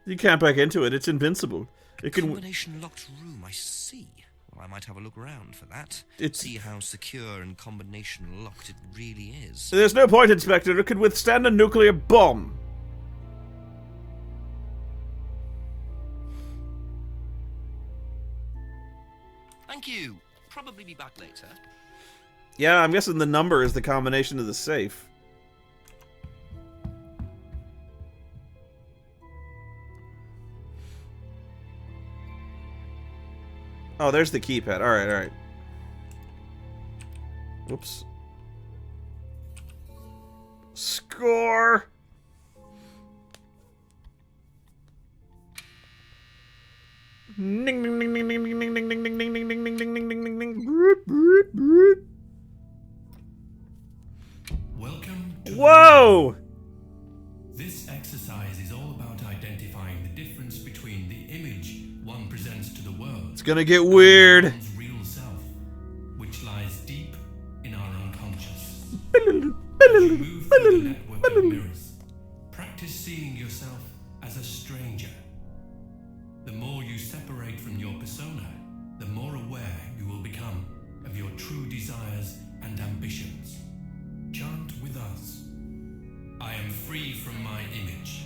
You can't back into it. It's invincible. It can. Combination locked room, I see. Well, I might have a look around for that. See how secure and combination locked it really is. There's no point, Inspector. It could withstand a nuclear bomb. Thank you. Probably be back later. Yeah, I'm guessing the number is the combination of the safe. Oh, there's the keypad. Alright, alright. Whoops. Score! Ding ding ding ding ding ding ding ding ding ding ding ding ding ding ding ding ding ding. Welcome to Whoa! This exercise is all about identifying the difference between the image one presents to the world. It's gonna get weird. And one's real self, which lies deep in our unconscious. As you move through the network of mirrors, practice seeing yourself as a stranger. The more you separate from your persona, the more aware you will become of your true desires and ambitions. Chant with us. I am free from my image.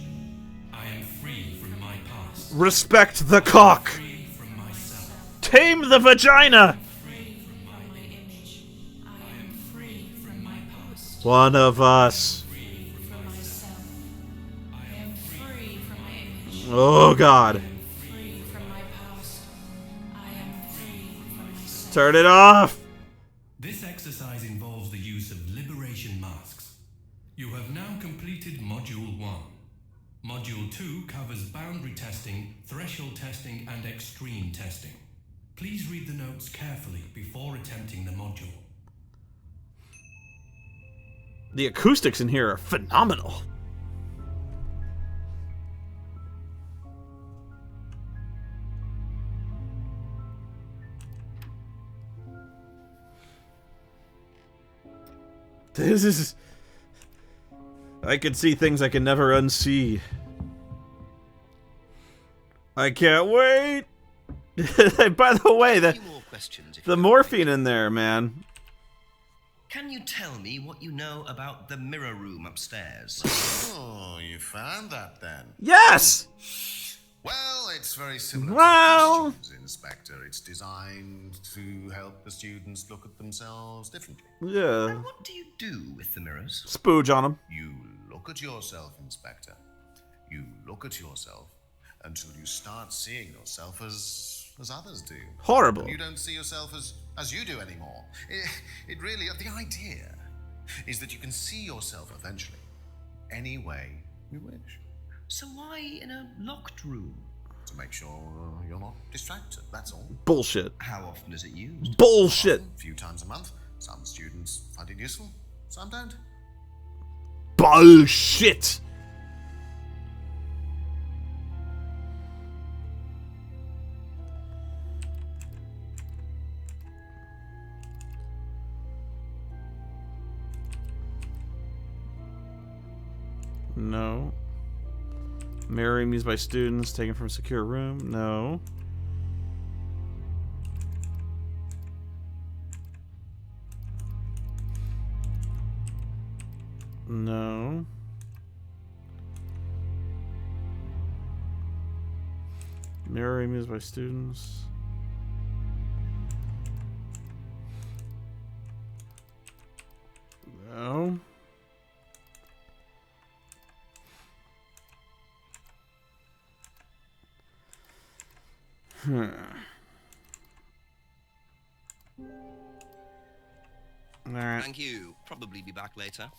I am free from my past. Respect the cock. Free from myself. Tame the vagina. Free from my image. I am free from my past. One of us. Free from myself. I am free from my image. Oh God. Free from my past. I am free from myself. Turn it off. This exercise involves the use of liberation masks. You have now completed Module 1. Module 2 covers boundary testing, threshold testing, and extreme testing. Please read the notes carefully before attempting the module. The acoustics in here are phenomenal. This is... I can see things I can never unsee. I can't wait! By the way, A few more questions, if the you don't morphine mind. in there, man. Can you tell me what you know about the mirror room upstairs? Oh, you found that then? Yes! Well, it's very similar Well- to costumes, Inspector. It's designed to help the students look at themselves differently. Yeah. And what do you do with the mirrors? Spooge on him. You look at yourself, Inspector. You look at yourself until you start seeing yourself as others do. Horrible. And you don't see yourself as you do anymore. It really, the idea is that you can see yourself eventually any way you wish. So why in a locked room? To make sure you're not distracted, that's all. Bullshit. How often is it used? Bullshit. A few times a month. Some students find it useful, some don't. Bullshit. No. Mirroring used by students, taken from a secure room. No. No. Mirroring used by students. No. Alright. Thank you. Probably be back later.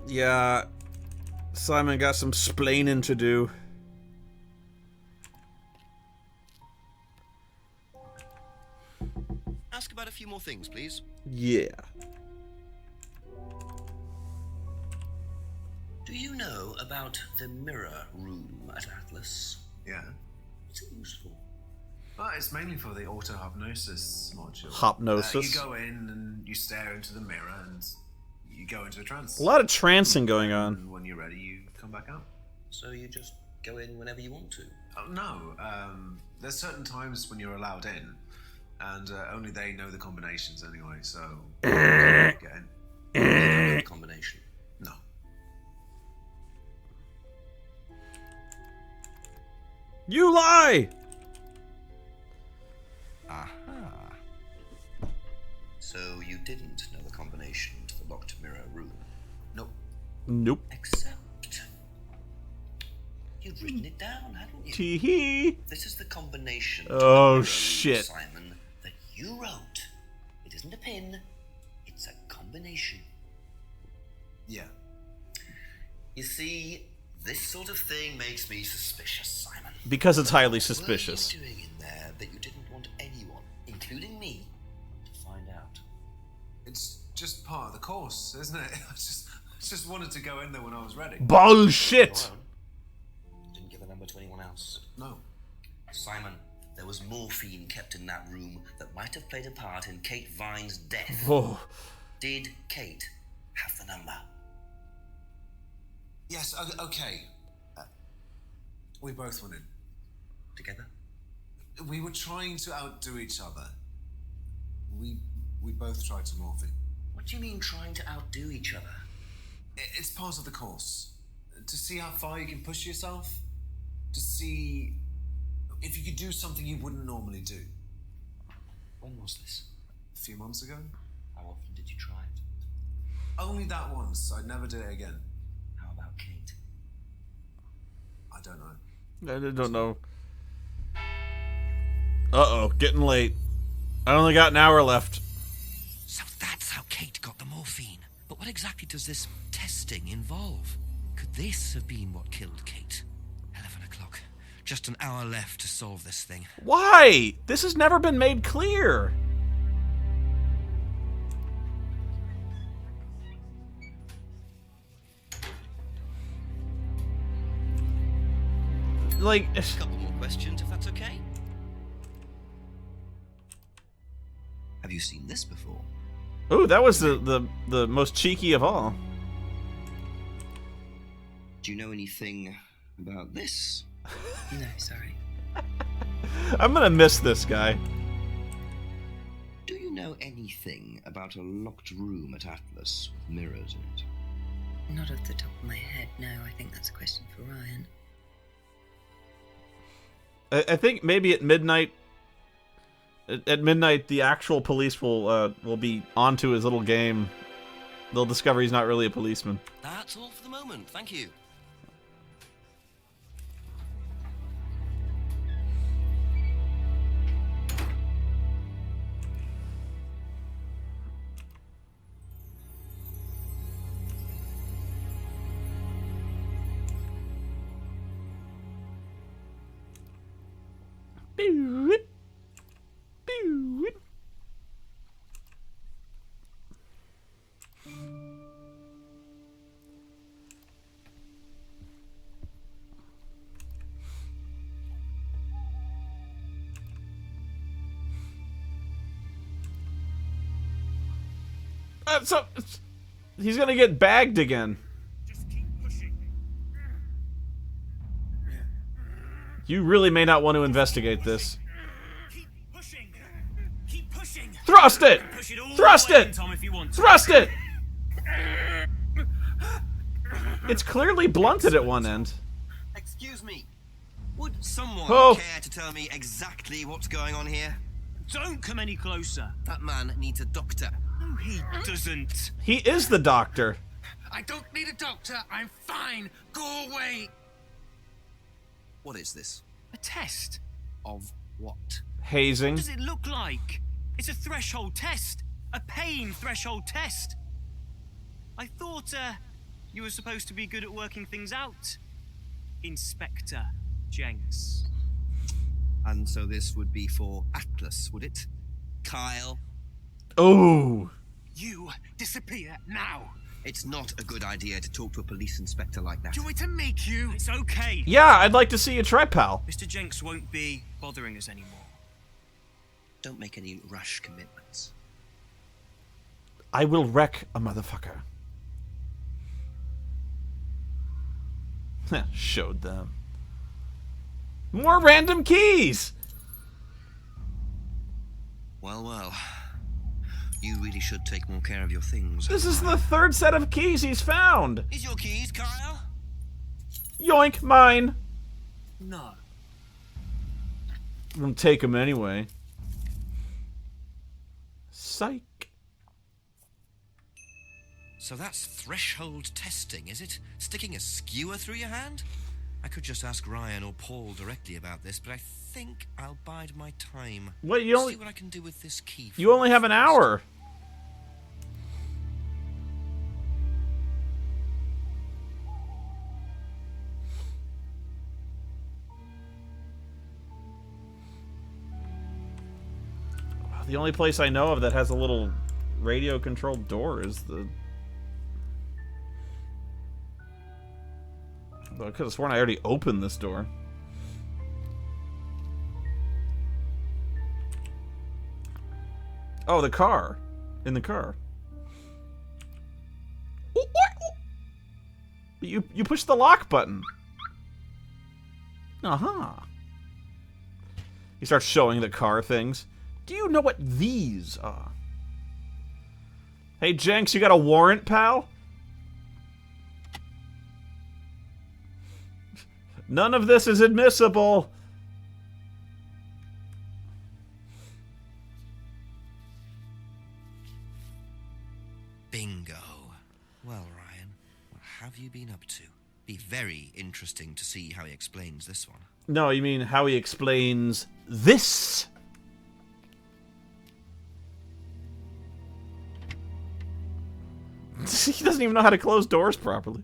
Yeah. Simon got some splaining to do. Ask about a few more things, please. Yeah. Do you know about the mirror room at Atlas? Yeah. What's it used for? Well, it's mainly for the auto-hypnosis module. Hypnosis. You go in and you stare into the mirror and you go into a trance. A lot of trancing going on. And when you're ready, you come back out. So you just go in whenever you want to? Oh, no. There's certain times when you're allowed in, and only they know the combinations anyway, so get in. You don't know the combination. No. You lie! Aha. So you didn't know the combination to the the locked mirror room. Nope. Nope. Except you've written it down, haven't you? Tee-hee. This is the combination. Oh, to the shit. Simon, that you wrote. It isn't a pin. It's a combination. Yeah. You see, this sort of thing makes me suspicious, Simon. Because it's highly suspicious. What were you doing in there that you didn't want anyone, including me, to find out? It's just part of the course, isn't it? I just wanted to go in there when I was ready. Bullshit! Didn't give the number to anyone else. No. Simon, there was morphine kept in that room that might have played a part in Kate Vine's death. Oh. Did Kate have the number? Yes, okay. We both went in. Together? We were trying to outdo each other. We both tried to morph it. What do you mean trying to outdo each other? It's part of the course. To see how far you can push yourself. To see if you could do something you wouldn't normally do. When was this? A few months ago. How often did you try it? Only that once. I'd never do it again. How about Kate? I don't know. I don't know. Uh-oh, getting late. I only got an hour left. So that's how Kate got the morphine. But what exactly does this testing involve? Could this have been what killed Kate? 11 o'clock. Just an hour left to solve this thing. Why? This has never been made clear. Like, A couple more questions, if that's okay. Have you seen this before? ooh, that was the most cheeky of all. Do you know anything about this? No, sorry. I'm gonna miss this guy. Do you know anything about a locked room at Atlas with mirrors in it? Not off the top of my head, no. I think that's a question for Ryan. I think maybe at midnight. At midnight, the actual police will be onto his little game. They'll discover he's not really a policeman. That's all for the moment. Thank you. So he's gonna get bagged again. Just keep pushing. You really may not want to investigate this. Keep pushing. Keep pushing. Thrust it! Push it all Thrust the way it! in, Tom, if you want to. Thrust it! It's clearly blunted at one end. Excuse me. Would someone Oh. care to tell me exactly what's going on here? Don't come any closer. That man needs a doctor. No, he doesn't. He is the doctor. I don't need a doctor. I'm fine. Go away. What is this? A test. Of what? Hazing. What does it look like? It's a threshold test. A pain threshold test. I thought, you were supposed to be good at working things out. Inspector Jenks. And so this would be for Atlas, would it? Kyle? Oh. You disappear now. It's not a good idea to talk to a police inspector like that. Do you want me to make you? It's okay. Yeah, I'd like to see you try, pal. Mr. Jenks won't be bothering us anymore. Don't make any rash commitments. I will wreck a motherfucker. Showed them. More random keys! Well, well. You really should take more care of your things. This is the third set of keys he's found! Is your keys, Kyle? Yoink, mine! No. I'm gonna take them anyway. Psych. So that's threshold testing, is it? Sticking a skewer through your hand? I could just ask Ryan or Paul directly about this, but I think I'll bide my time. What, you only... See what I can do with this key. You only have an hour. The only place I know of that has a little radio-controlled door is the... Well, I could have sworn I already opened this door. Oh, the car. In the car. You push the lock button. Uh-huh. He starts showing the car things. Do you know what these are? Hey, Jenks, you got a warrant, pal? None of this is admissible. Bingo. Well, Ryan, what have you been up to? Be very interesting to see how he explains this one. No, you mean how he explains this? He doesn't even know how to close doors properly.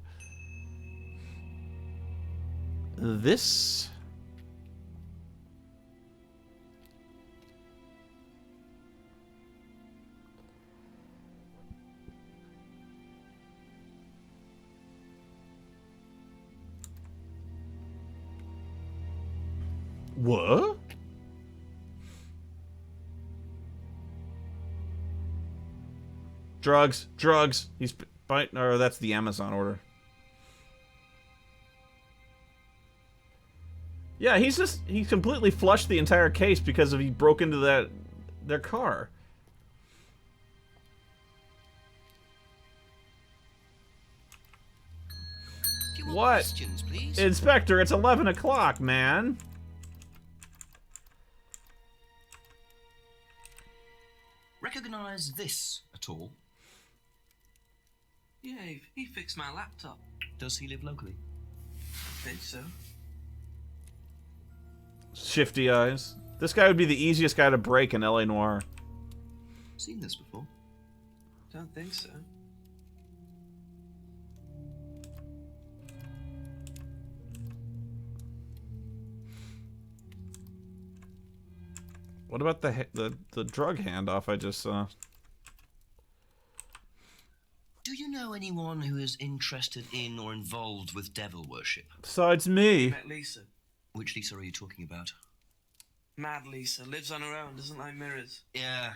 This... What? Drugs, drugs. He's biting. Or that's the Amazon order. Yeah, he completely flushed the entire case because he broke into their car. What? Questions, please? Inspector, it's 11 o'clock, man. Recognize this at all? Yeah, he fixed my laptop. Does he live locally? I think so. Shifty eyes. This guy would be the easiest guy to break in LA Noire. Seen this before? Don't think so. What about the drug handoff I just saw? Do you know anyone who is interested in or involved with devil worship? Besides me. Met Lisa. Which Lisa are you talking about? Mad Lisa. Lives on her own, doesn't like mirrors. Yeah,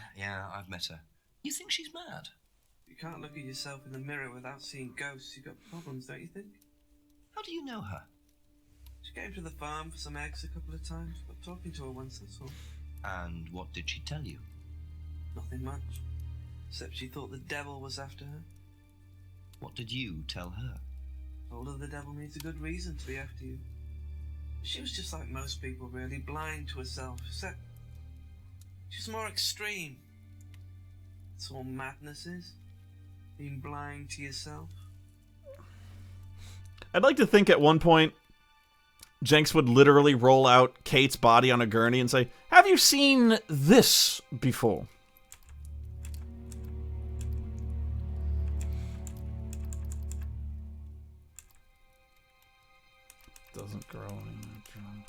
I've met her. You think she's mad? You can't look at yourself in the mirror without seeing ghosts. You've got problems, don't you think? How do you know her? She came to the farm for some eggs a couple of times. Got talking to her once, that's all. And what did she tell you? Nothing much. Except she thought the devil was after her. What did you tell her? Told her the devil needs a good reason to be after you. She was just like most people, really, blind to herself, except she's more extreme. That's all madness is. Being blind to yourself. I'd like to think at one point Jenks would literally roll out Kate's body on a gurney and say, "Have you seen this before?" Doesn't grow in drums.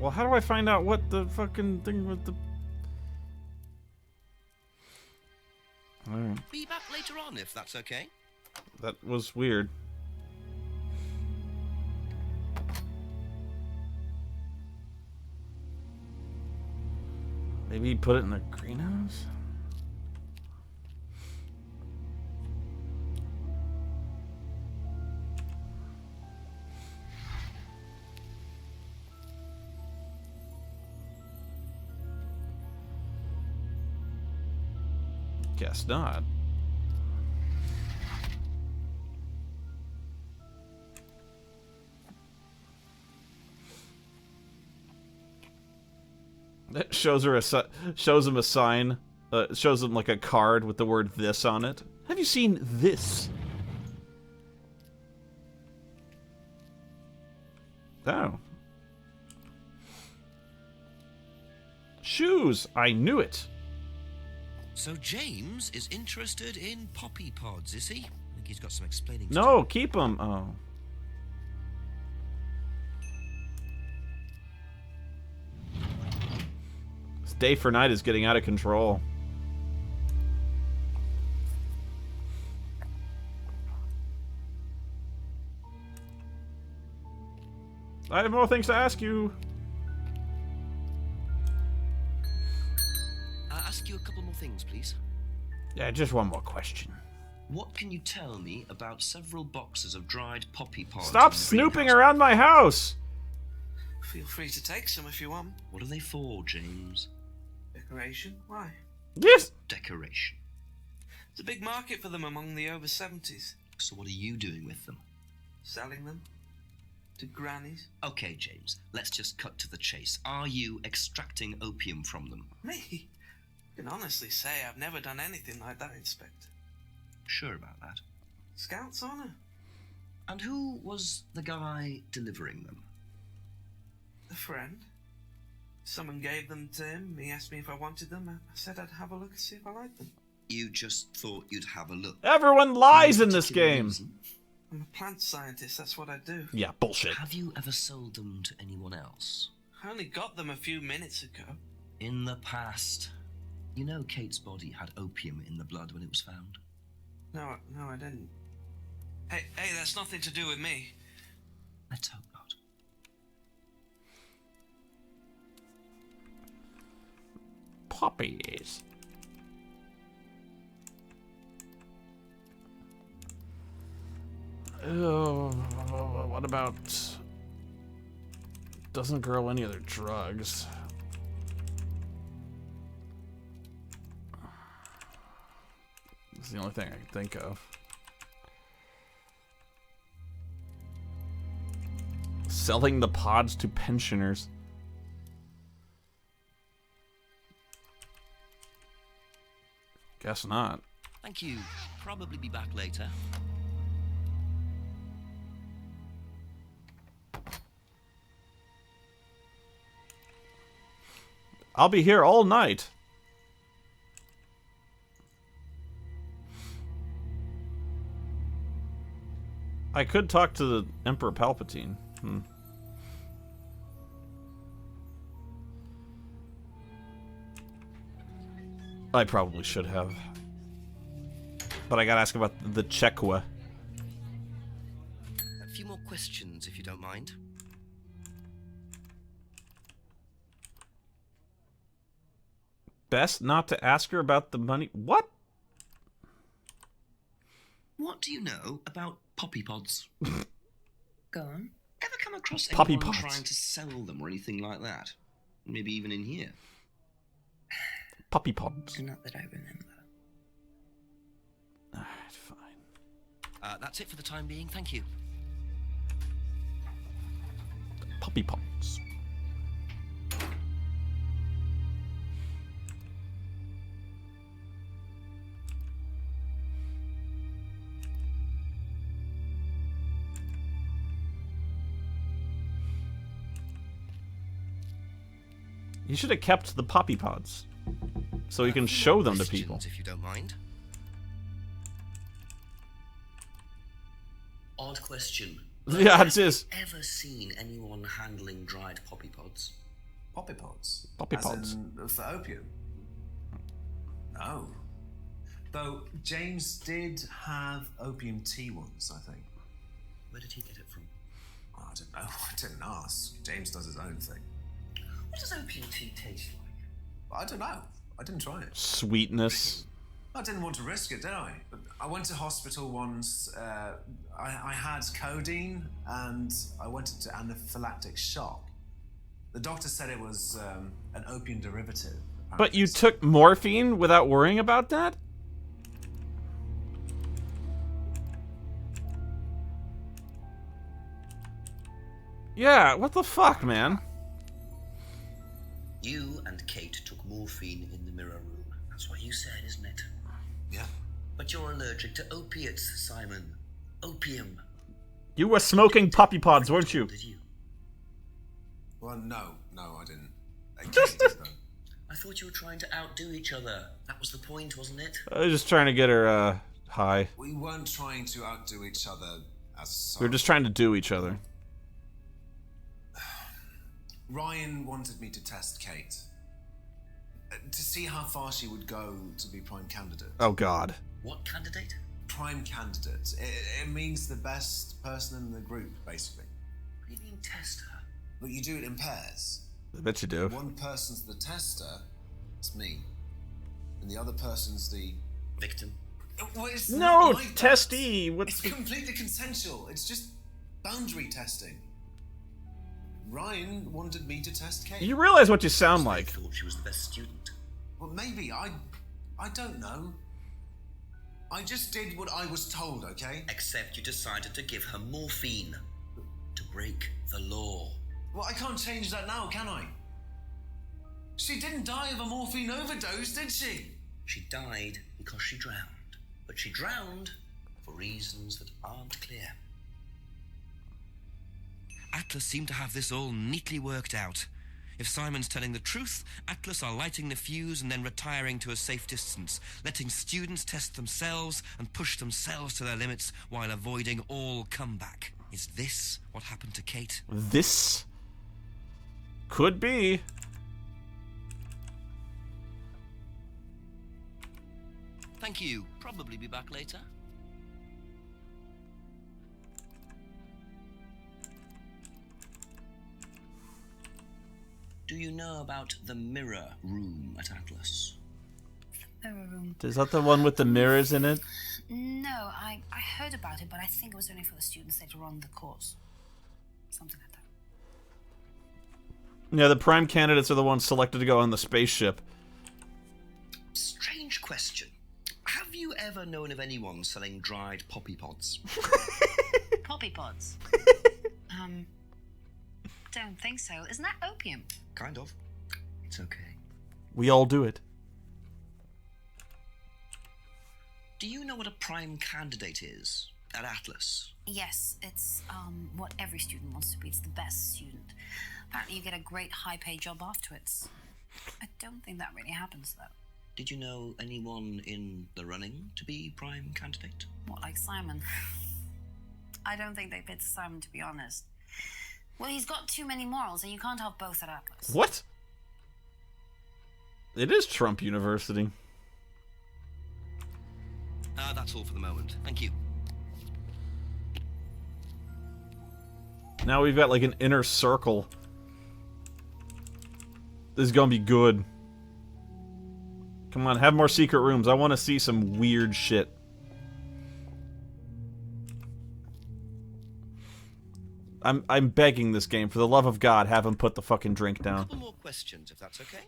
Well, how do I find out what the fucking thing with the... Be back later on, if that's okay. That was weird. Maybe he put it in the greenhouse? Guess not. That shows him a sign It shows them like a card with the word "this" on it. Have you seen this? Oh. Shoes! I knew it! So James is interested in poppy pods, is he? I think he's got some explaining to No, do. keep them! Oh. This day for night is getting out of control. I have more things to ask you. Ask you a couple more things, please. Yeah, just one more question. What can you tell me about several boxes of dried poppy pods? Stop snooping around my house! Feel free to take some if you want. What are they for, James? Decoration? Why? Yes! Decoration. There's a big market for them among the over 70s. So what are you doing with them? Selling them to grannies. Okay, James, let's just cut to the chase. Are you extracting opium from them? Me? I can honestly say I've never done anything like that, Inspector. Sure about that? Scout's honor. And who was the guy delivering them? A friend. Someone gave them to him. He asked me if I wanted them. I said I'd have a look and see if I liked them. You just thought you'd have a look. Everyone lies in this game! Reason? I'm a plant scientist, that's what I do. Yeah, bullshit. Have you ever sold them to anyone else? I only got them a few minutes ago. In the past. You know Kate's body had opium in the blood when it was found? No, I didn't. Hey, that's nothing to do with me. Let's hope not. Poppies. Oh, what about... Doesn't grow any other drugs. That's the only thing I can think of. Selling the pods to pensioners. Guess not. Thank you. Probably be back later. I'll be here all night. I could talk to the Emperor Palpatine. I probably should have. But I gotta ask about the Chekwa. A few more questions, if you don't mind. Best not to ask her about the money. What? What do you know about poppy pods? Go on. Ever come across Poppy anyone pods. trying to sell them or anything like that? Maybe even in here. Puppy pods. Not that I remember. Alright, fine. That's it for the time being. Thank you. Puppy pods. You should have kept the poppy pods, so you can show them to people. If you don't mind. Odd question. Yeah, it is. Ever seen anyone handling dried poppy pods? Poppy pods? Poppy As pods. in, for opium? No. Though James did have opium tea once, I think. Where did he get it from? Oh, I don't know. I didn't ask. James does his own thing. What does opium tea taste like? I don't know. I didn't try it. Sweetness. I didn't want to risk it, did I? But I went to hospital once. I had codeine and I went into anaphylactic shock. The doctor said it was an opium derivative. But you took morphine without worrying about that? Yeah, what the fuck, man? You and Kate took morphine in the mirror room. That's what you said, isn't it? Yeah. But you're allergic to opiates, Simon. Opium. You were smoking poppy pods, weren't you? Did you? Well, no, I didn't. Kate did, though. I thought you were trying to outdo each other. That was the point, wasn't it? I was just trying to get her, high. We weren't trying to outdo each other as such. We were just trying to do each other. Ryan wanted me to test Kate. To see how far she would go to be prime candidate. Oh, God. What candidate? Prime candidate. It means the best person in the group, basically. What do you mean, test her? But you do it in pairs. I bet you do. One person's the tester, it's me. And the other person's the... victim. Well, it's No, not like testee! that. What's It's completely consensual. It's just boundary testing. Ryan wanted me to test Kate. You realize what you sound like. I thought she was the best student. Well, maybe. I don't know. I just did what I was told, okay? Except you decided to give her morphine. To break the law. Well, I can't change that now, can I? She didn't die of a morphine overdose, did she? She died because she drowned. But she drowned for reasons that aren't clear. Atlas seem to have this all neatly worked out. If Simon's telling the truth, Atlas are lighting the fuse and then retiring to a safe distance, letting students test themselves and push themselves to their limits while avoiding all comeback. Is this what happened to Kate? This? Could be. Thank you. Probably be back later. Do you know about the mirror room at Atlas? Mirror room. Is that the one with the mirrors in it? No, I heard about it, but I think it was only for the students later on the course. Something like that. Yeah, the prime candidates are the ones selected to go on the spaceship. Strange question. Have you ever known of anyone selling dried poppy pods? Poppy pods? Don't think so. Isn't that opium? Kind of. It's okay. We all do it. Do you know what a prime candidate is at Atlas? Yes, it's what every student wants to be. It's the best student. Apparently you get a great high-paid job afterwards. I don't think that really happens, though. Did you know anyone in the running to be prime candidate? What, like Simon? I don't think they picked Simon, to be honest. Well, he's got too many morals, and you can't have both at Atlas. What? It is Trump University. That's all for the moment. Thank you. Now we've got like an inner circle. This is gonna be good. Come on, have more secret rooms. I want to see some weird shit. I'm begging this game, for the love of God, have him put the fucking drink A down. couple more questions, if that's okay.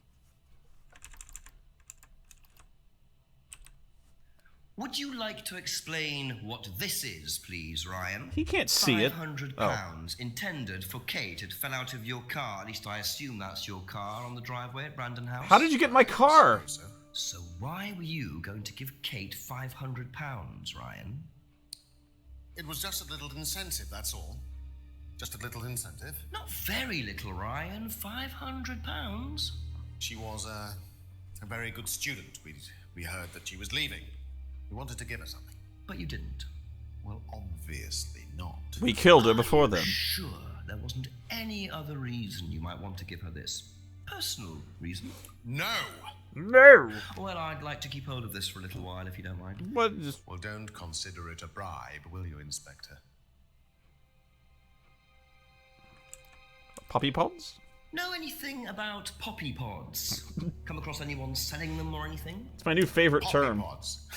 Would you like to explain what this is, please, Ryan? He can't see it. £500 intended for Kate. It fell out of your car. At least I assume that's your car on the driveway at Brandon House. How did you get my car? So why were you going to give Kate £500, Ryan? It was just a little incentive, that's all. Just a little incentive. Not very little, Ryan. £500. She was a very good student. We heard that she was leaving. We wanted to give her something. But you didn't. Well, obviously not. We killed her before then. Sure, there wasn't any other reason you might want to give her this. Personal reason? No! No! Well, I'd like to keep hold of this for a little while, if you don't mind. What? Just... Well, don't consider it a bribe, will you, Inspector? Poppy pods? Know anything about poppy pods? Come across anyone selling them or anything? It's my new favorite Poppy term. pods.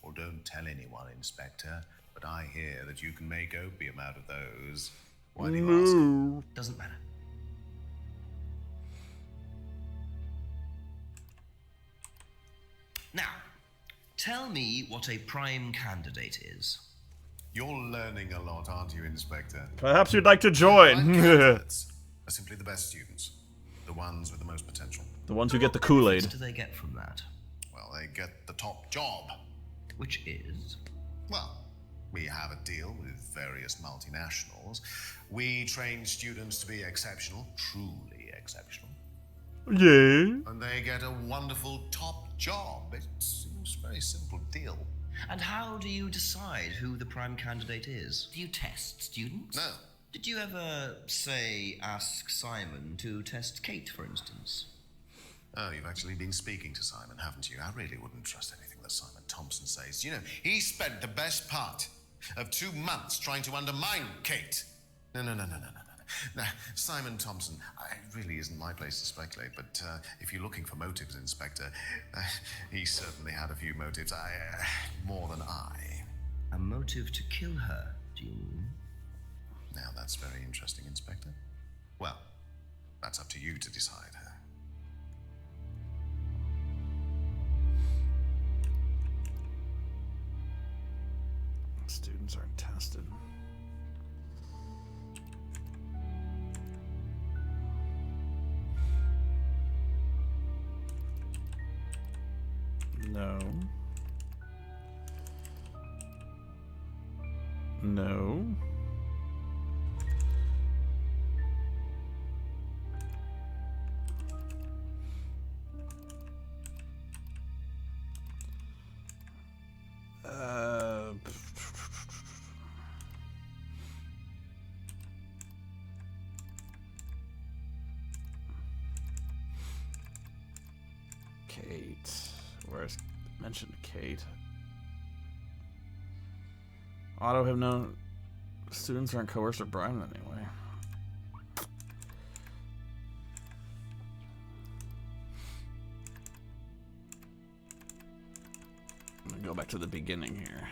Well, don't tell anyone, Inspector, but I hear that you can make opium out of those. Why do you ask? Doesn't matter. Now, tell me what a prime candidate is. You're learning a lot, aren't you, Inspector? Perhaps you'd like to join. Prime candidates are simply the best students. The ones with the most potential. The ones who get the Kool-Aid. What do they get from that? well, they get the top job. Which is? Well, we have a deal with various multinationals. We train students to be exceptional, truly exceptional. Yeah. And they get a wonderful top job. It seems a very simple deal. And how do you decide who the prime candidate is? Do you test students? No. Did you ever, say, ask Simon to test Kate, for instance? Oh, you've actually been speaking to Simon, haven't you? I really wouldn't trust anything that Simon Thompson says. You know, he spent the best part of 2 months trying to undermine Kate. No. Now, Simon Thompson, it really isn't my place to speculate, but if you're looking for motives, Inspector, he certainly had a few motives. More than I. A motive to kill her, do you mean? Now, that's very interesting, Inspector. Well, that's up to you to decide. Students aren't tested. No. No. Kate. Where's mentioned Kate? Otto have known students aren't coerced or bribed anyway. I'm gonna go back to the beginning here.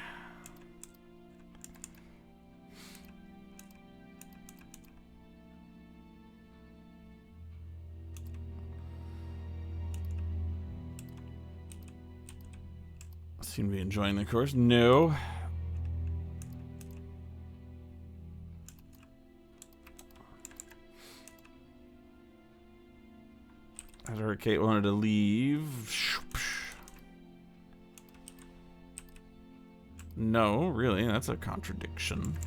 Seem to be enjoying the course. No. I heard Kate wanted to leave. No, really, that's a contradiction.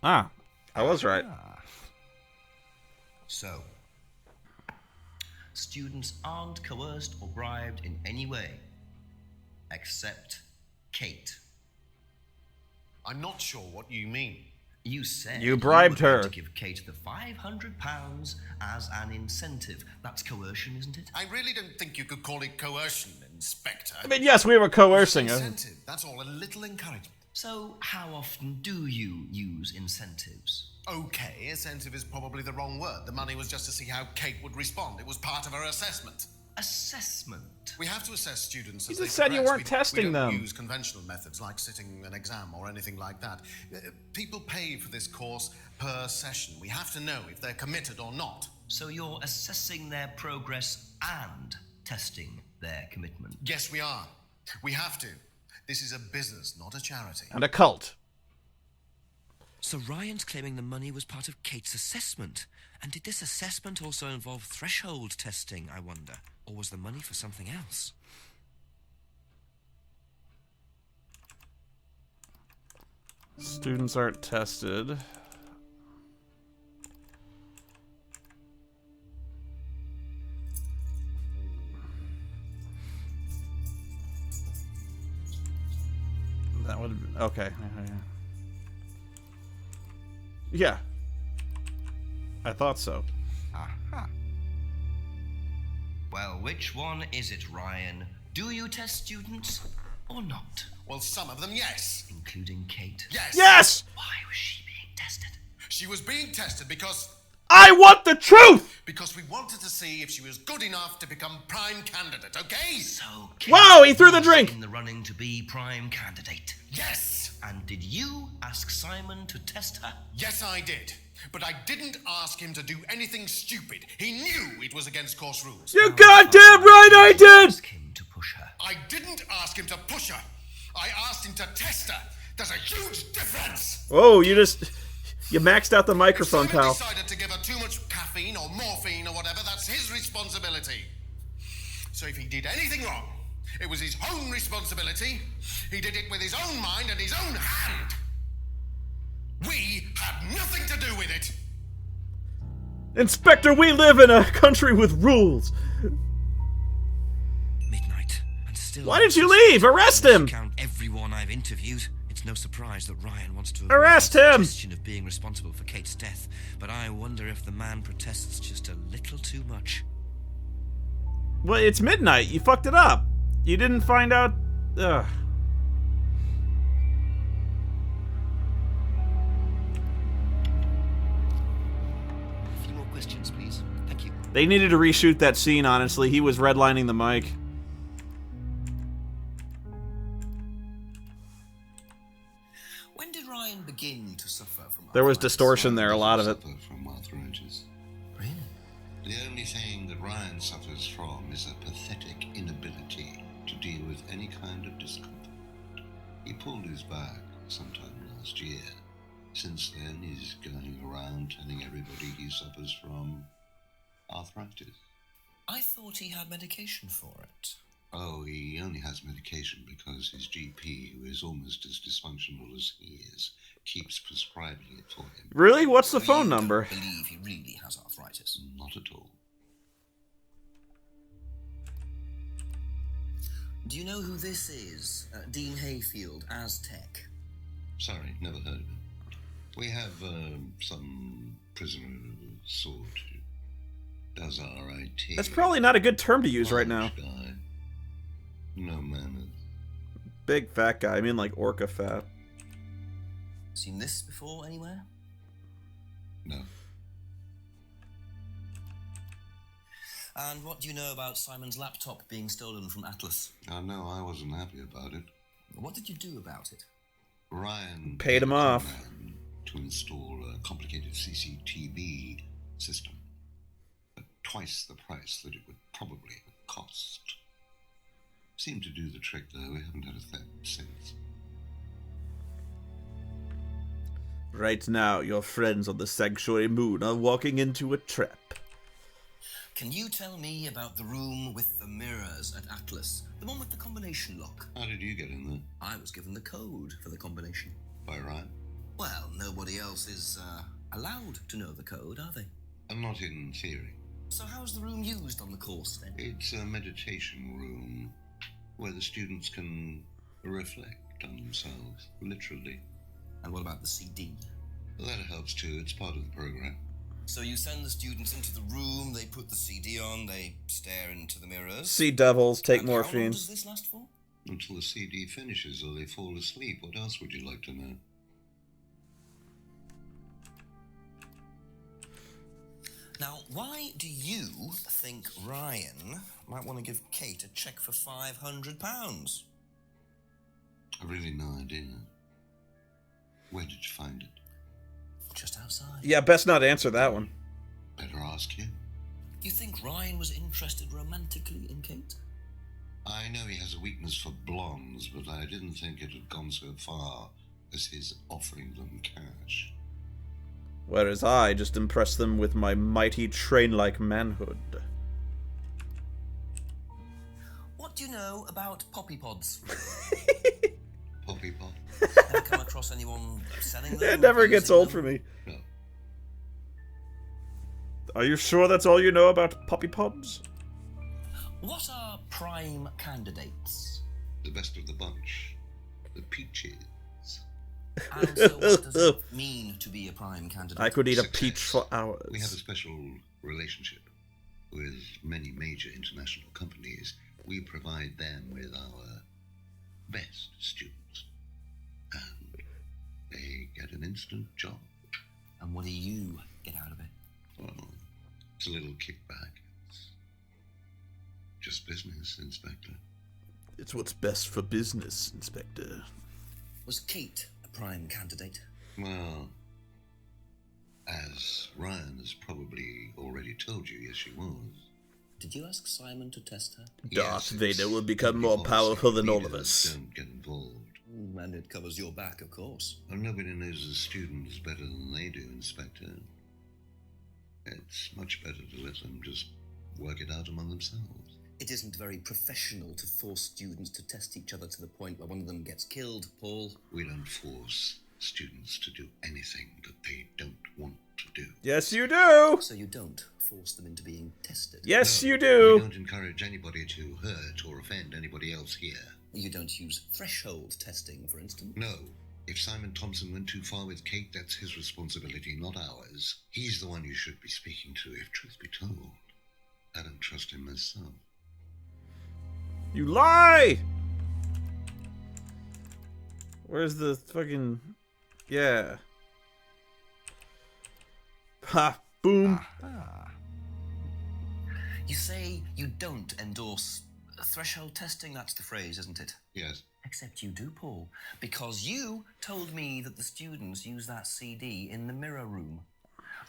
Ah, I was right. So, students aren't coerced or bribed in any way, except Kate. I'm not sure what you mean. You said you bribed were going her to give Kate the £500 as an incentive. That's coercion, isn't it? I really don't think you could call it coercion, Inspector. I mean, yes, we were coercing her. Incentive, that's all, a little encouragement. So, how often do you use incentives? Okay, incentive is probably the wrong word. The money was just to see how Kate would respond. It was part of her assessment. Assessment? We have to assess students You as they just said you progress. weren't testing we don't them. use conventional methods like sitting an exam or anything like that. People pay for this course per session. We have to know if they're committed or not. So you're assessing their progress and testing their commitment? Yes, we are. We have to. This is a business, not a charity. And a cult. So Ryan's claiming the money was part of Kate's assessment. And did this assessment also involve threshold testing, I wonder? Or was the money for something else? Students aren't tested. That would okay. Yeah. I thought so. Aha. Well, which one is it, Ryan? Do you test students or not? Well, some of them, yes. Including Kate? Yes. Yes! Why was she being tested? She was being tested because... I want the truth! Because we wanted to see if she was good enough to become prime candidate, okay? So Kate Whoa, he threw the drink! in the running to be prime candidate. Yes! And did you ask Simon to test her? Yes, I did. But I didn't ask him to do anything stupid. He knew it was against course rules. You goddamn right I did! Ask him to push her. I didn't ask him to push her. I asked him to test her. There's a huge difference. Oh, you just You maxed out the microphone, If Simon pal. decided to give her too much caffeine or morphine or whatever, that's his responsibility. So if he did anything wrong, it was his own responsibility. He did it with his own mind and his own hand. We had nothing to do with it. Inspector, we live in a country with rules. Midnight, and still. Why did you leave? Arrest him! Count everyone I've interviewed. It's no surprise that Ryan wants to arrest avoid the him. suggestion of being responsible for Kate's death, but I wonder if the man protests just a little too much. Well, it's midnight. You fucked it up. You didn't find out. Ugh. A few more questions, please. Thank you. They needed to reshoot that scene, honestly. He was redlining the mic. When did Ryan begin to suffer from There was distortion there, a lot of it. From arthritis. Really? The only thing that Ryan suffers from is a pathetic inability to deal with any kind of discomfort. He pulled his back sometime last year. Since then, he's going around telling everybody he suffers from arthritis. I thought he had medication for it. Oh, he only has medication because his GP, who is almost as dysfunctional as he is, keeps prescribing it for him. Really? What's the So phone you number? don't believe he really has arthritis? Not at all. Do you know who this is? Dean Hayfield, Aztec. Sorry, never heard of him. We have some prisoner of sort who does our IT. That's probably not a good term to use right now. Guy. No manners. Big fat guy. I mean like orca fat. Seen this before anywhere? No. And what do you know about Simon's laptop being stolen from Atlas? No, I wasn't happy about it. What did you do about it? Ryan Paid him off to install a complicated CCTV system at twice the price that it would probably cost. Seemed to do the trick, though. We haven't had a theft since. Right now, your friends on the sanctuary moon are walking into a trap. Can you tell me about the room with the mirrors at Atlas? The one with the combination lock? How did you get in there? I was given the code for the combination. By Ryan? Well, nobody else is allowed to know the code, are they? Not in theory. So how's the room used on the course, then? It's a meditation room where the students can reflect on themselves, literally. And what about the CD? Well, that helps too. It's part of the program. So you send the students into the room, they put the CD on, they stare into the mirrors. See devils, take And how long morphine. does this last for? Until the CD finishes or they fall asleep. What else would you like to know? Now, why do you think Ryan might want to give Kate a cheque for £500? I've really no idea. Where did you find it? Just outside. Yeah, best not answer that one. Better ask him. You think Ryan was interested romantically in Kate? I know he has a weakness for blondes, but I didn't think it had gone so far as his offering them cash. Whereas I just impress them with my mighty train-like manhood. What do you know about poppy pods? Poppy pod? Ever come across anyone selling them? It never gets using old them? for me. No. Are you sure that's all you know about puppy pods? What are prime candidates? The best of the bunch. The peaches. And so what does it mean to be a prime candidate? I could eat a Success. peach for hours. We have a special relationship with many major international companies. We provide them with our best students. And they get an instant job. And what do you get out of it? Well, it's a little kickback. It's just business, Inspector. It's what's best for business, Inspector. Was Kate a prime candidate? Well, as Ryan has probably already told you, yes, she was. Did you ask Simon to test her? Darth Yes, Vader it's will become company more policy. powerful than all of Leaders us. Don't get involved. And it covers your back, of course. Well, nobody knows the students better than they do, Inspector. It's much better to let them just work it out among themselves. It isn't very professional to force students to test each other to the point where one of them gets killed, Paul. We don't force students to do anything that they don't want to do. Yes, you do! So you don't force them into being tested? Yes, No, you do! We don't encourage anybody to hurt or offend anybody else here. You don't use threshold testing, for instance? No. If Simon Thompson went too far with Kate, that's his responsibility, not ours. He's the one you should be speaking to, if truth be told. I don't trust him myself. You lie! Where's the fucking... Yeah. Ha! Boom. You say you don't endorse threshold testing, that's the phrase, isn't it? Yes. Except you do, Paul, because you told me that the students use that CD in the mirror room.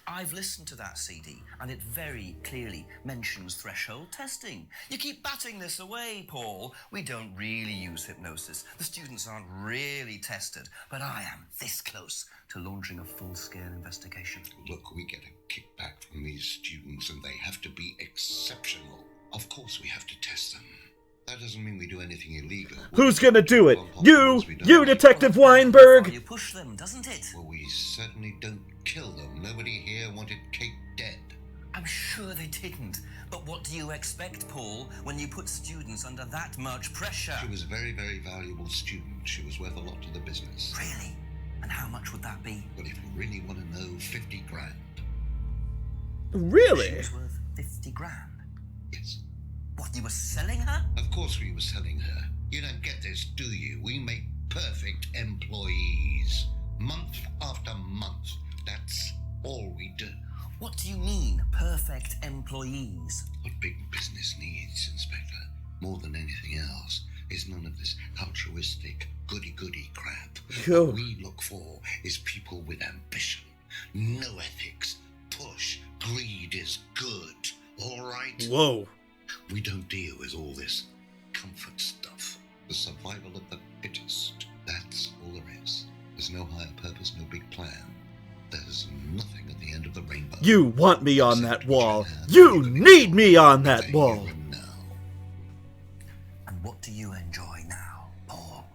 I've listened to that CD, and it very clearly mentions threshold testing. You keep batting this away, Paul. We don't really use hypnosis. The students aren't really tested, but I am this close to launching a full-scale investigation. Look, we get a kickback from these students, and they have to be exceptional. Of course we have to test them. That doesn't mean we do anything illegal. Who's gonna do it? You, Detective Weinberg! You push them, doesn't it? Well, we certainly don't kill them. Nobody here wanted Kate dead. I'm sure they didn't. But what do you expect, Paul, when you put students under that much pressure? She was a very, very valuable student. She was worth a lot to the business. Really? And how much would that be? Well, if you really want to know, 50 grand. Really? She was worth 50 grand? Yes. What, you were selling her? Of course we were selling her. You don't get this, do you? We make perfect employees. Month after month. That's all we do. What do you mean, perfect employees? What big business needs, Inspector, more than anything else, is none of this altruistic, goody-goody crap. Yo. What we look for is people with ambition, no ethics, push, greed is good, all right? Whoa. We don't deal with all this comfort stuff. The survival of the fittest. That's all there is. There's no higher purpose, no big plan. There's nothing at the end of the rainbow. You want me on that wall. You need me on that wall. And what do you enjoy now, Paul?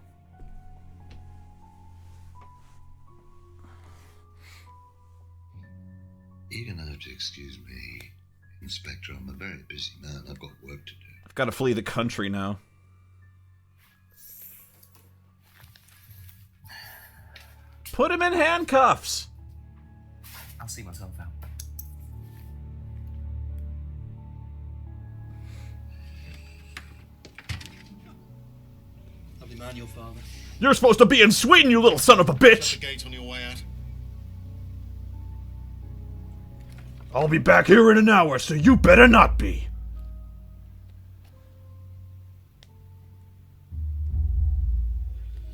You're gonna have to excuse me, Inspector. I'm a very busy man. I've got work to do. I've got to flee the country now. Put him in handcuffs! I'll see myself out. Lovely man, your father. You're supposed to be in Sweden, you little son of a bitch! The gate on your way out. I'll be back here in an hour, so you better not be.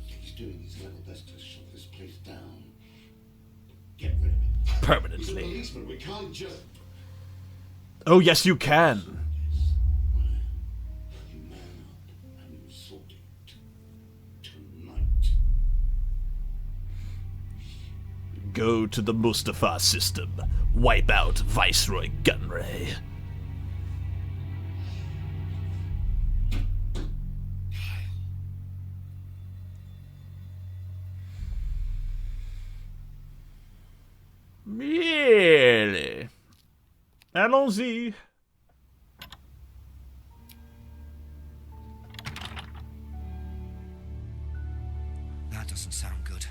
He's doing his level best to shut this place down. Get rid of him. Permanently. Policeman, we can't just... Oh, yes, you can. You man up and you sort it. Tonight. Go to the Mustafa system. Wipe out Viceroy Gunray. Really? Allons-y. That doesn't sound good.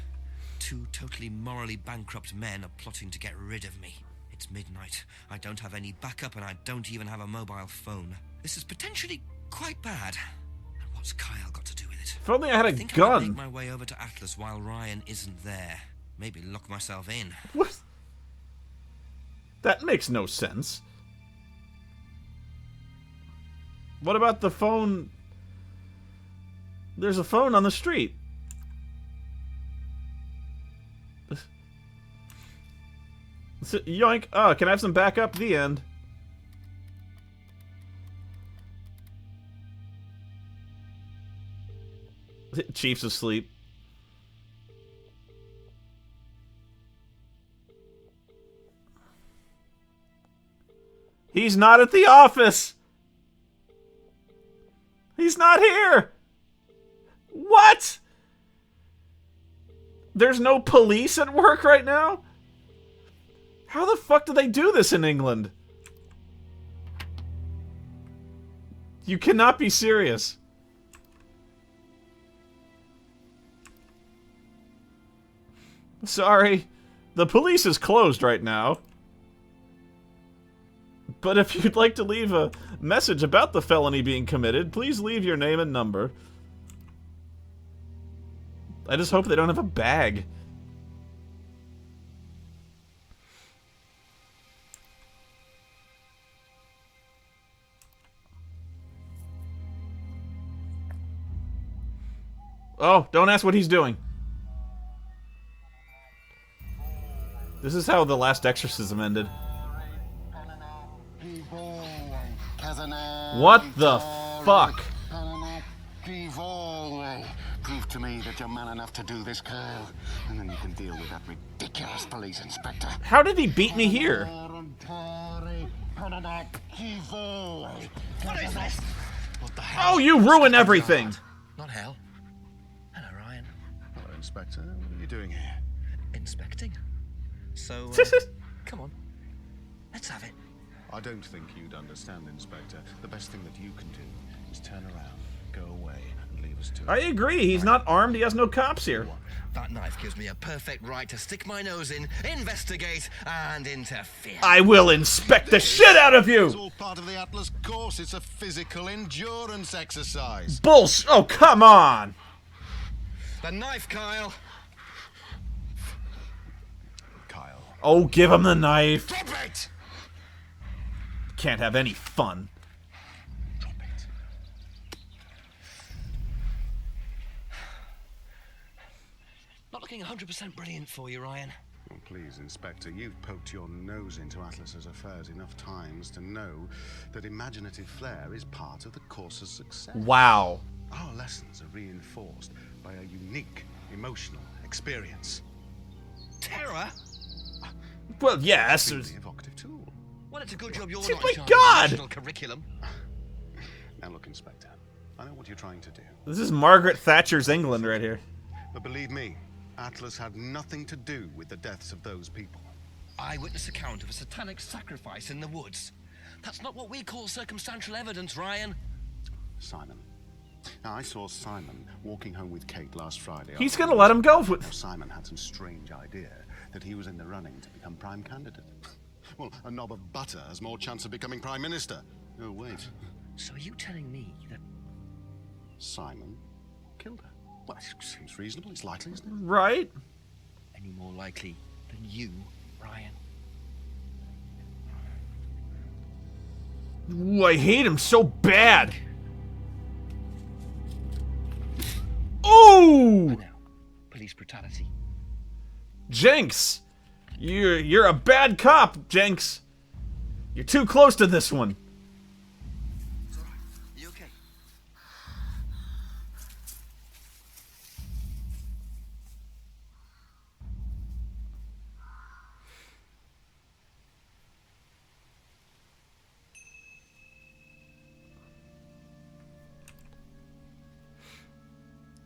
Two totally morally bankrupt men are plotting to get rid of me. It's midnight. I don't have any backup and I don't even have a mobile phone. This is potentially quite bad. And what's Kyle got to do with it? If only I had a I think gun. I'll make my way over to Atlas while Ryan isn't there. Maybe lock myself in. What? That makes no sense. What about the phone? There's a phone on the street. Yoink. Oh, can I have some backup? The end. Chief's asleep. He's not at the office! He's not here! What? There's no police at work right now? How the fuck do they do this in England? You cannot be serious. Sorry, the police is closed right now. But if you'd like to leave a message about the felony being committed, please leave your name and number. I just hope they don't have a bag. Oh, don't ask what he's doing. This is how the last exorcism ended. What the fuck? Prove to me that you're man enough to do this, Kyle, and then you can deal with that ridiculous police inspector. How did he beat me here? What is this? What the hell? Oh, you ruin everything! Not hell. Hello, Ryan. Hello, Inspector. What are you doing here? Inspecting. So, come on. Let's have it. I don't think you'd understand, Inspector. The best thing that you can do is turn around, go away, and leave us to it. I agree. He's not armed. He has no cops here. That knife gives me a perfect right to stick my nose in, investigate, and interfere. I will inspect the shit out of you! It's all part of the Atlas course. It's a physical endurance exercise. Bullshit! Oh, come on! The knife, Kyle. Kyle. Oh, give him the knife. Drop it! Can't have any fun. Drop it. Not looking 100% brilliant for you, Ryan. Oh, please, Inspector, you've poked your nose into Atlas's affairs enough times to know that imaginative flair is part of the course's success. Wow. Our lessons are reinforced by a unique emotional experience. Terror? Well, yes. An evocative tool. Well, it's a good job you're Oh not my in charge God! of the national curriculum. Now look, Inspector, I know what you're trying to do. This is Margaret Thatcher's England right here. But believe me, Atlas had nothing to do with the deaths of those people. Eyewitness account of a satanic sacrifice in the woods. That's not what we call circumstantial evidence, Ryan. Simon. Now, I saw Simon walking home with Kate last Friday. He's gonna let him go. Now, Simon had some strange idea that he was in the running to become prime candidate. Well, a knob of butter has more chance of becoming prime minister. Oh, wait. So are you telling me that Simon killed her? Well, it seems reasonable. It's likely, isn't it? Right? any more likely than you, Ryan? Ooh, I hate him so bad. Ooh! Police brutality. Jenks! You're a bad cop, Jenks. You're too close to this one. It's all right. You okay?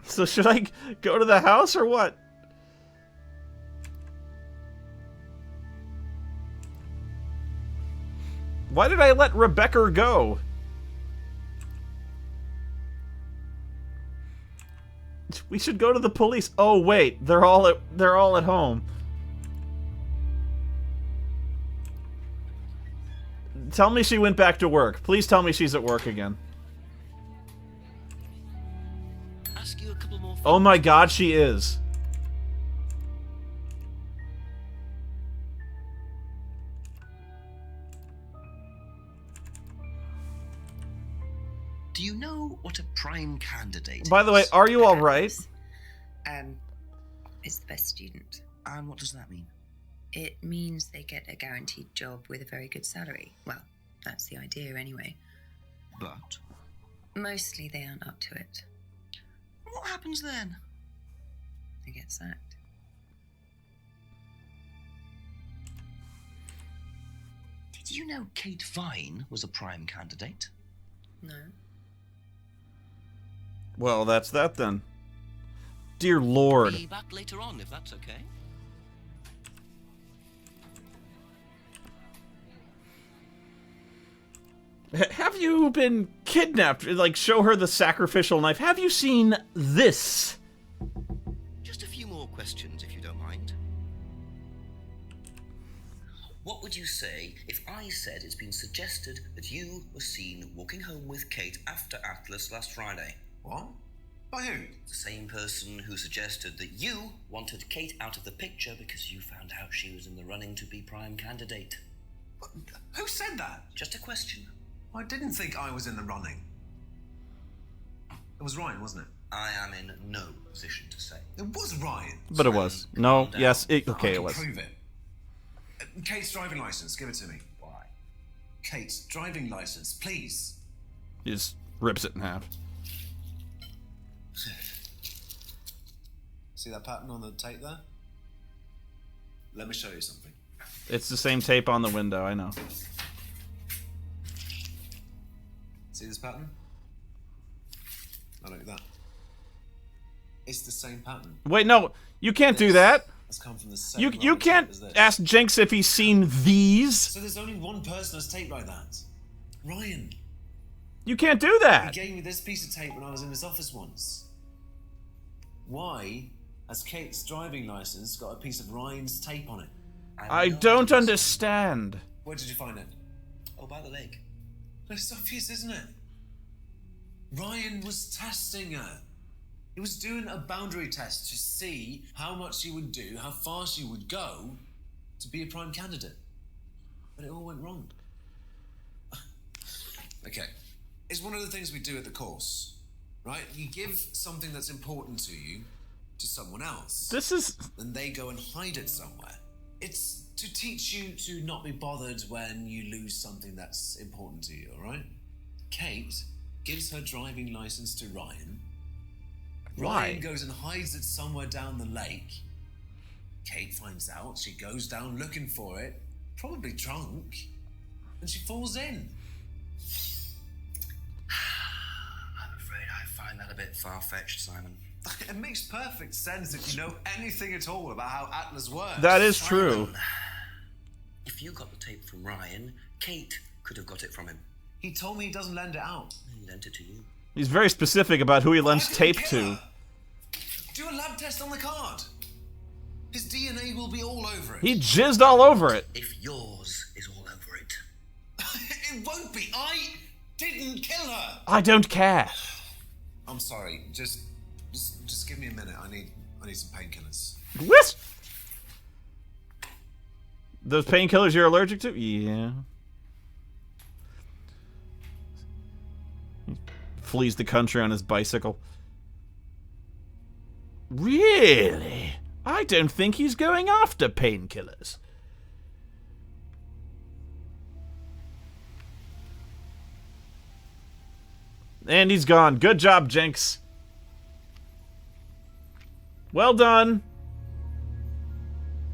So should I go to the house or what? Why did I let Rebecca go? We should go to the police. Oh wait, they're all at home. Tell me she went back to work. Please tell me she's at work again. Ask you a couple more. Oh my God, she is. Do you know what a prime candidate By the way, is? are you all right? It's the best student. And what does that mean? It means they get a guaranteed job with a very good salary. Well, that's the idea anyway. But Mostly they aren't up to it. what happens then? They get sacked. Did Do you know Kate Vine was a prime candidate? No. Well, that's that then. Dear Lord. Be back later on, if that's okay. Have you been kidnapped? Like, show her the sacrificial knife. Have you seen this? Just a few more questions, if you don't mind. What would you say if I said it's been suggested that you were seen walking home with Kate after Atlas last Friday? What? By who? The same person who suggested that you wanted Kate out of the picture because you found out she was in the running to be prime candidate. Who said that? Just a question. I didn't think I was in the running. It was Ryan, wasn't it? I am in no position to say. It was Ryan. But it was. No, yes, okay, I it can was. prove it. Kate's driving license, give it to me. Why? Kate's driving license, please. He just rips it in half. See that pattern on the tape there? Let me show you something. It's the same tape on the window, I know. See this pattern? Now look at that. It's the same pattern. Wait, no, you can't do that. Has come from the same You line can't as this. ask Jinx if he's seen these. So there's only one person who's tape like that. Ryan. You can't do that. He gave me this piece of tape when I was in his office once. Why has Kate's driving license got a piece of Ryan's tape on it? I don't understand. Where did you find it? Oh, by the lake. It's obvious, isn't it? Ryan was testing her. He was doing a boundary test to see how much she would do, how far she would go to be a prime candidate. But it all went wrong. Okay. It's one of the things we do at the course, right? You give something that's important to you to someone else. This is... And they go and hide it somewhere. It's to teach you to not be bothered when you lose something that's important to you, alright? Kate gives her driving license to Ryan. Why? Ryan goes and hides it somewhere down the lake. Kate finds out, she goes down looking for it, probably drunk, and she falls in. I'm afraid I find that a bit far-fetched, Simon. It makes perfect sense if you know anything at all about how Atlas works. That is true. If you got the tape from Ryan, Kate could have got it from him. He told me he doesn't lend it out. He lent it to you. He's very specific about who he lends tape to. Do a lab test on the card. His DNA will be all over it. He jizzed all over it. If yours is all over it. It won't be. I didn't kill her. I don't care. I'm sorry. Just give me a minute. I need some painkillers. What? Those painkillers you're allergic to? Yeah. He flees the country on his bicycle. Really? I don't think he's going after painkillers. And he's gone. Good job, Jinx. Well done.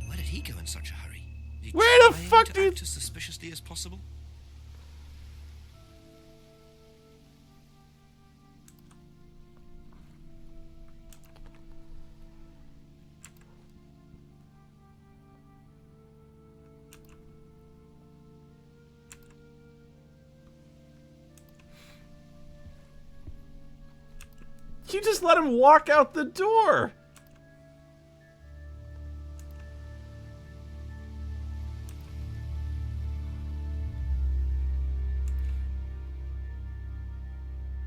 Where did he go in such a hurry? Did he Where the try fuck to did... act as suspiciously as possible? You just let him walk out the door.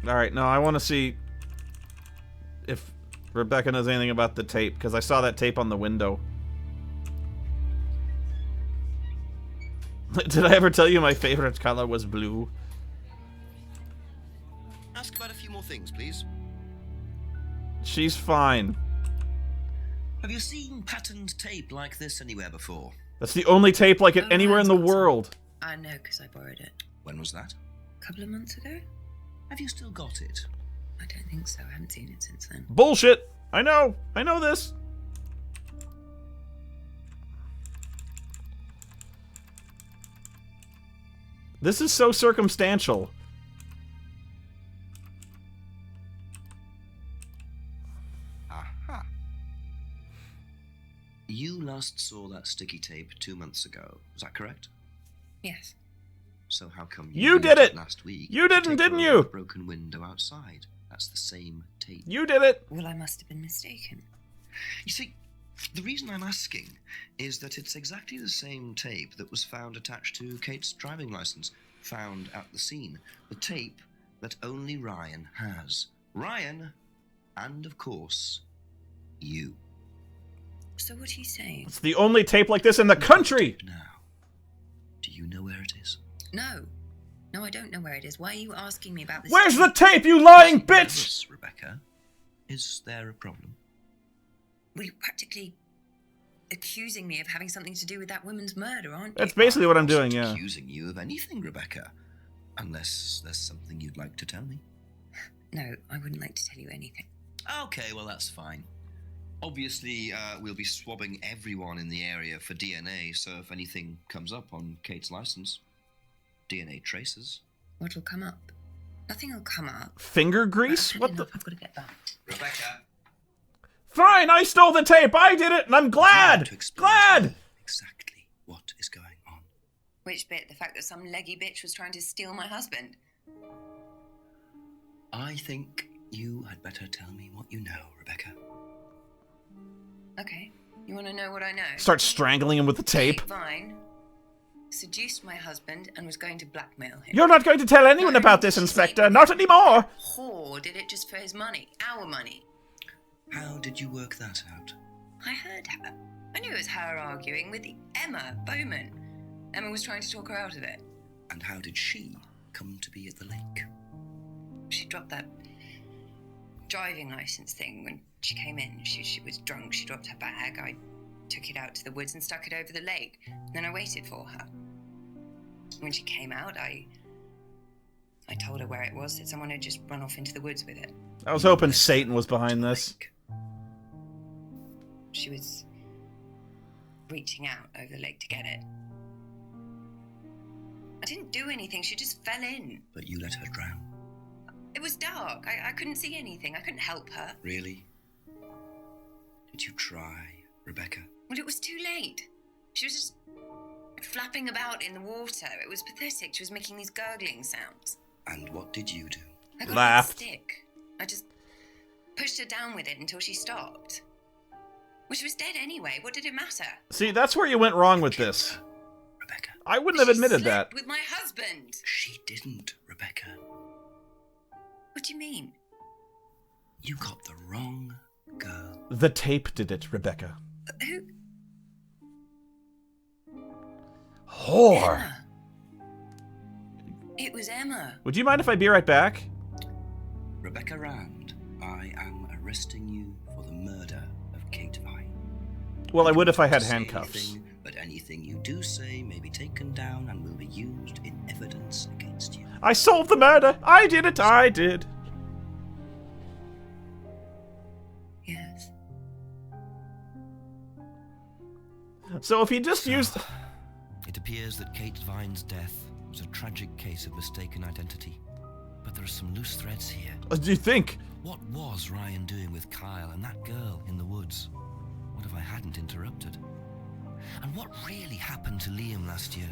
Alright, no, I want to see if Rebecca knows anything about the tape, because I saw that tape on the window. Did I ever tell you my favorite color was blue? Ask about a few more things, please. She's fine. Have you seen patterned tape like this anywhere before? That's the only tape like it anywhere in the world. I know, because I borrowed it. When was that? A couple of months ago? Have you still got it? I don't think so. I haven't seen it since then. Bullshit! I know this. This is so circumstantial. Aha. You last saw that sticky tape 2 months ago. Is that correct? Yes. So how come You did it last week? You didn't, didn't you? The broken window outside. That's the same tape. You did it. Well, I must have been mistaken. You see, the reason I'm asking is that it's exactly the same tape that was found attached to Kate's driving license, found at the scene. The tape that only Ryan has. Ryan, and of course, you. So what are you saying? It's the only tape like this in the country! Now, do you know where it is? No. No, I don't know where it is. Why are you asking me about this? Where's the tape, you lying bitch? Yes, Rebecca. Is there a problem? Well, you're practically accusing me of having something to do with that woman's murder, aren't you? That's basically what I'm doing, not yeah. Accusing you of anything, Rebecca. Unless there's something you'd like to tell me. No, I wouldn't like to tell you anything. Okay, well, that's fine. Obviously, we'll be swabbing everyone in the area for DNA, so if anything comes up on Kate's license, DNA traces. What'll come up? Nothing will come up. Finger grease? I've What had the? enough. I've got to get back. Rebecca. Fine, I stole the tape. I did it, and I'm glad. Glad. Exactly what is going on. Which bit? The fact that some leggy bitch was trying to steal my husband? I think you had better tell me what you know, Rebecca. Okay. You want to know what I know? Start strangling him with the tape. Kate Vine seduced my husband and was going to blackmail him. You're not going to tell anyone about this, Inspector. Not anymore. Whore did it just for his money. Our money. How did you work that out? I heard her. I knew it was her arguing with Emma Bowman. Emma was trying to talk her out of it. And how did she come to be at the lake? She dropped that driving license thing when she came in. She was drunk. She dropped her bag. I took it out to the woods and stuck it over the lake. Then I waited for her. When she came out, I told her where it was, that someone had just run off into the woods with it. I was hoping Satan was behind this. She was reaching out over the lake to get it. I didn't do anything. She just fell in. But you let her drown. It was dark. I couldn't see anything. I couldn't help her. Really? Did you try, Rebecca? Well, it was too late. She was just flapping about in the water. It was pathetic. She was making these gurgling sounds. And what did you do? I got Laughed. a stick. I just pushed her down with it until she stopped. Well, she was dead anyway. What did it matter? See, that's where you went wrong with this. Rebecca. I wouldn't have admitted that. With my husband. She didn't, Rebecca. What do you mean? You got the wrong girl. The tape did it, Rebecca. Who? Whore. Emma. It was Emma. Would you mind if I be right back? Rebecca Rand, I am arresting you for the murder of Kate Vine. Well, I would if I had Say handcuffs. anything, but anything you do say may be taken down and will be used in evidence against you. I solved the murder. I did it. I did. Yes. So if he just used... It appears that Kate Vine's death was a tragic case of mistaken identity. But there are some loose threads here. What do you think? What was Ryan doing with Kyle and that girl in the woods? What if I hadn't interrupted? And what really happened to Liam last year?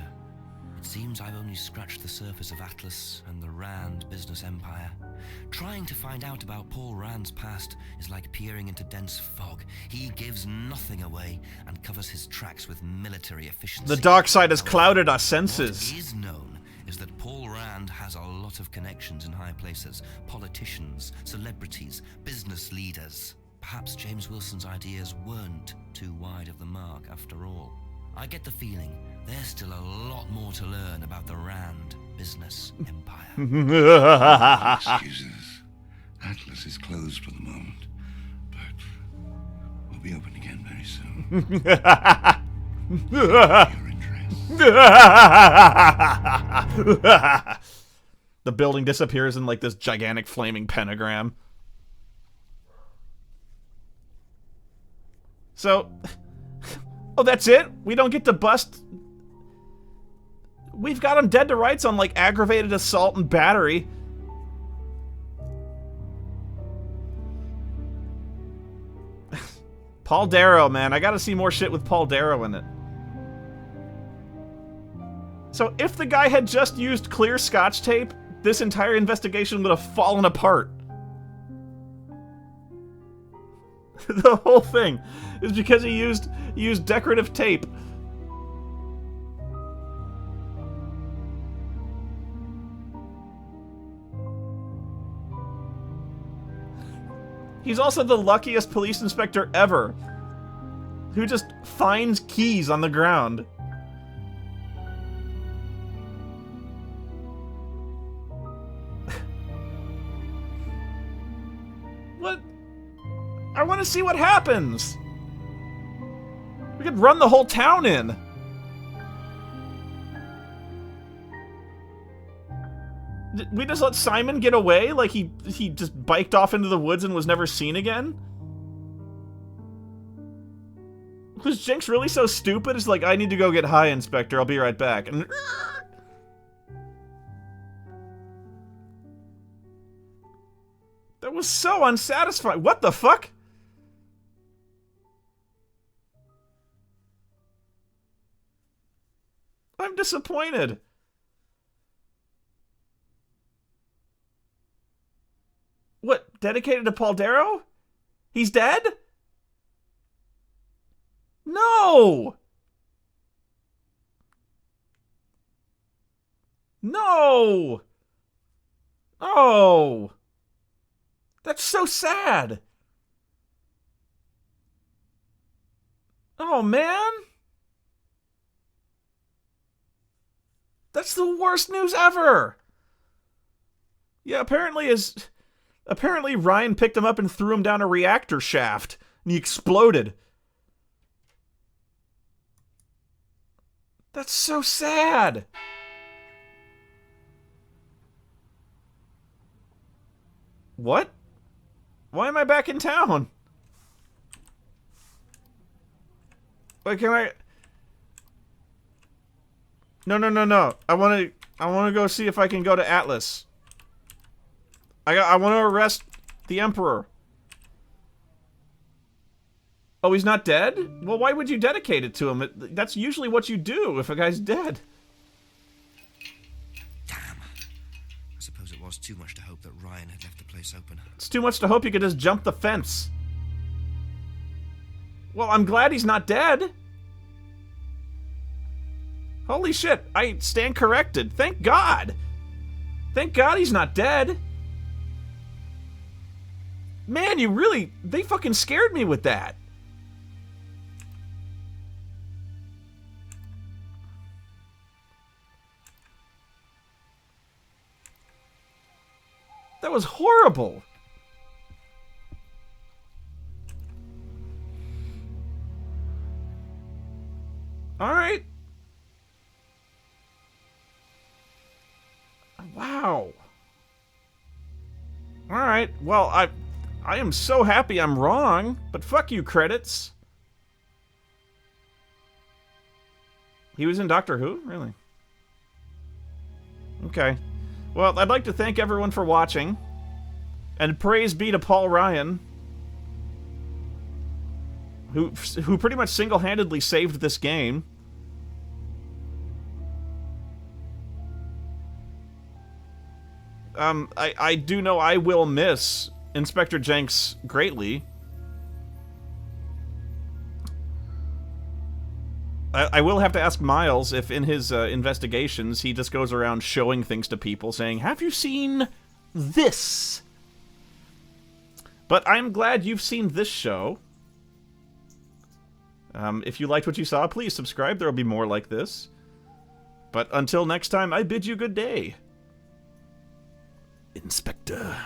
It seems I've only scratched the surface of Atlas and the Rand business empire. Trying to find out about Paul Rand's past is like peering into dense fog. He gives nothing away and covers his tracks with military efficiency. The dark side has clouded our senses. What is known is that Paul Rand has a lot of connections in high places. Politicians, celebrities, business leaders. Perhaps James Wilson's ideas weren't too wide of the mark after all. I get the feeling there's still a lot more to learn about the Rand business empire. Excuses. Atlas is closed for the moment, but we'll be open again very soon. Your interest. The building disappears in like this gigantic flaming pentagram. So, oh, that's it? We don't get to bust? We've got him dead to rights on, like, aggravated assault and battery. Paul Darrow, man. I gotta see more shit with Paul Darrow in it. So if the guy had just used clear Scotch tape, this entire investigation would have fallen apart. The whole thing is because he used decorative tape. He's also the luckiest police inspector ever, who just finds keys on the ground. What? I want to see what happens. We could run the whole town in. Did we just let Simon get away? Like he just biked off into the woods and was never seen again? Was Jinx really so stupid? It's like, I need to go get high, Inspector. I'll be right back. And that was so unsatisfying. What the fuck? I'm disappointed. What, dedicated to Paul Darrow? He's dead? No! No! Oh! That's so sad! Oh, man! That's the worst news ever! Yeah, apparently Ryan picked him up and threw him down a reactor shaft, and he exploded. That's so sad. What? Why am I back in town? Wait, can I... No. I want to go see if I can go to Atlas. I want to arrest the Emperor. Oh, he's not dead? Well, why would you dedicate it to him? That's usually what you do if a guy's dead. Damn. I suppose it was too much to hope that Ryan had left the place open. It's too much to hope you could just jump the fence. Well, I'm glad he's not dead. Holy shit, I stand corrected. Thank God. Thank God he's not dead. Man, they fucking scared me with that. That was horrible. All right. Wow. All right. Well, I am so happy I'm wrong, but fuck you, credits. He was in Doctor Who? Really? Okay. Well, I'd like to thank everyone for watching. And praise be to Paul Ryan, who pretty much single-handedly saved this game. I do know I will miss Inspector Jenks greatly. I will have to ask Miles if in his investigations he just goes around showing things to people saying, have you seen this? But I'm glad you've seen this show. If you liked what you saw, please subscribe. There will be more like this. But until next time, I bid you good day. Inspector.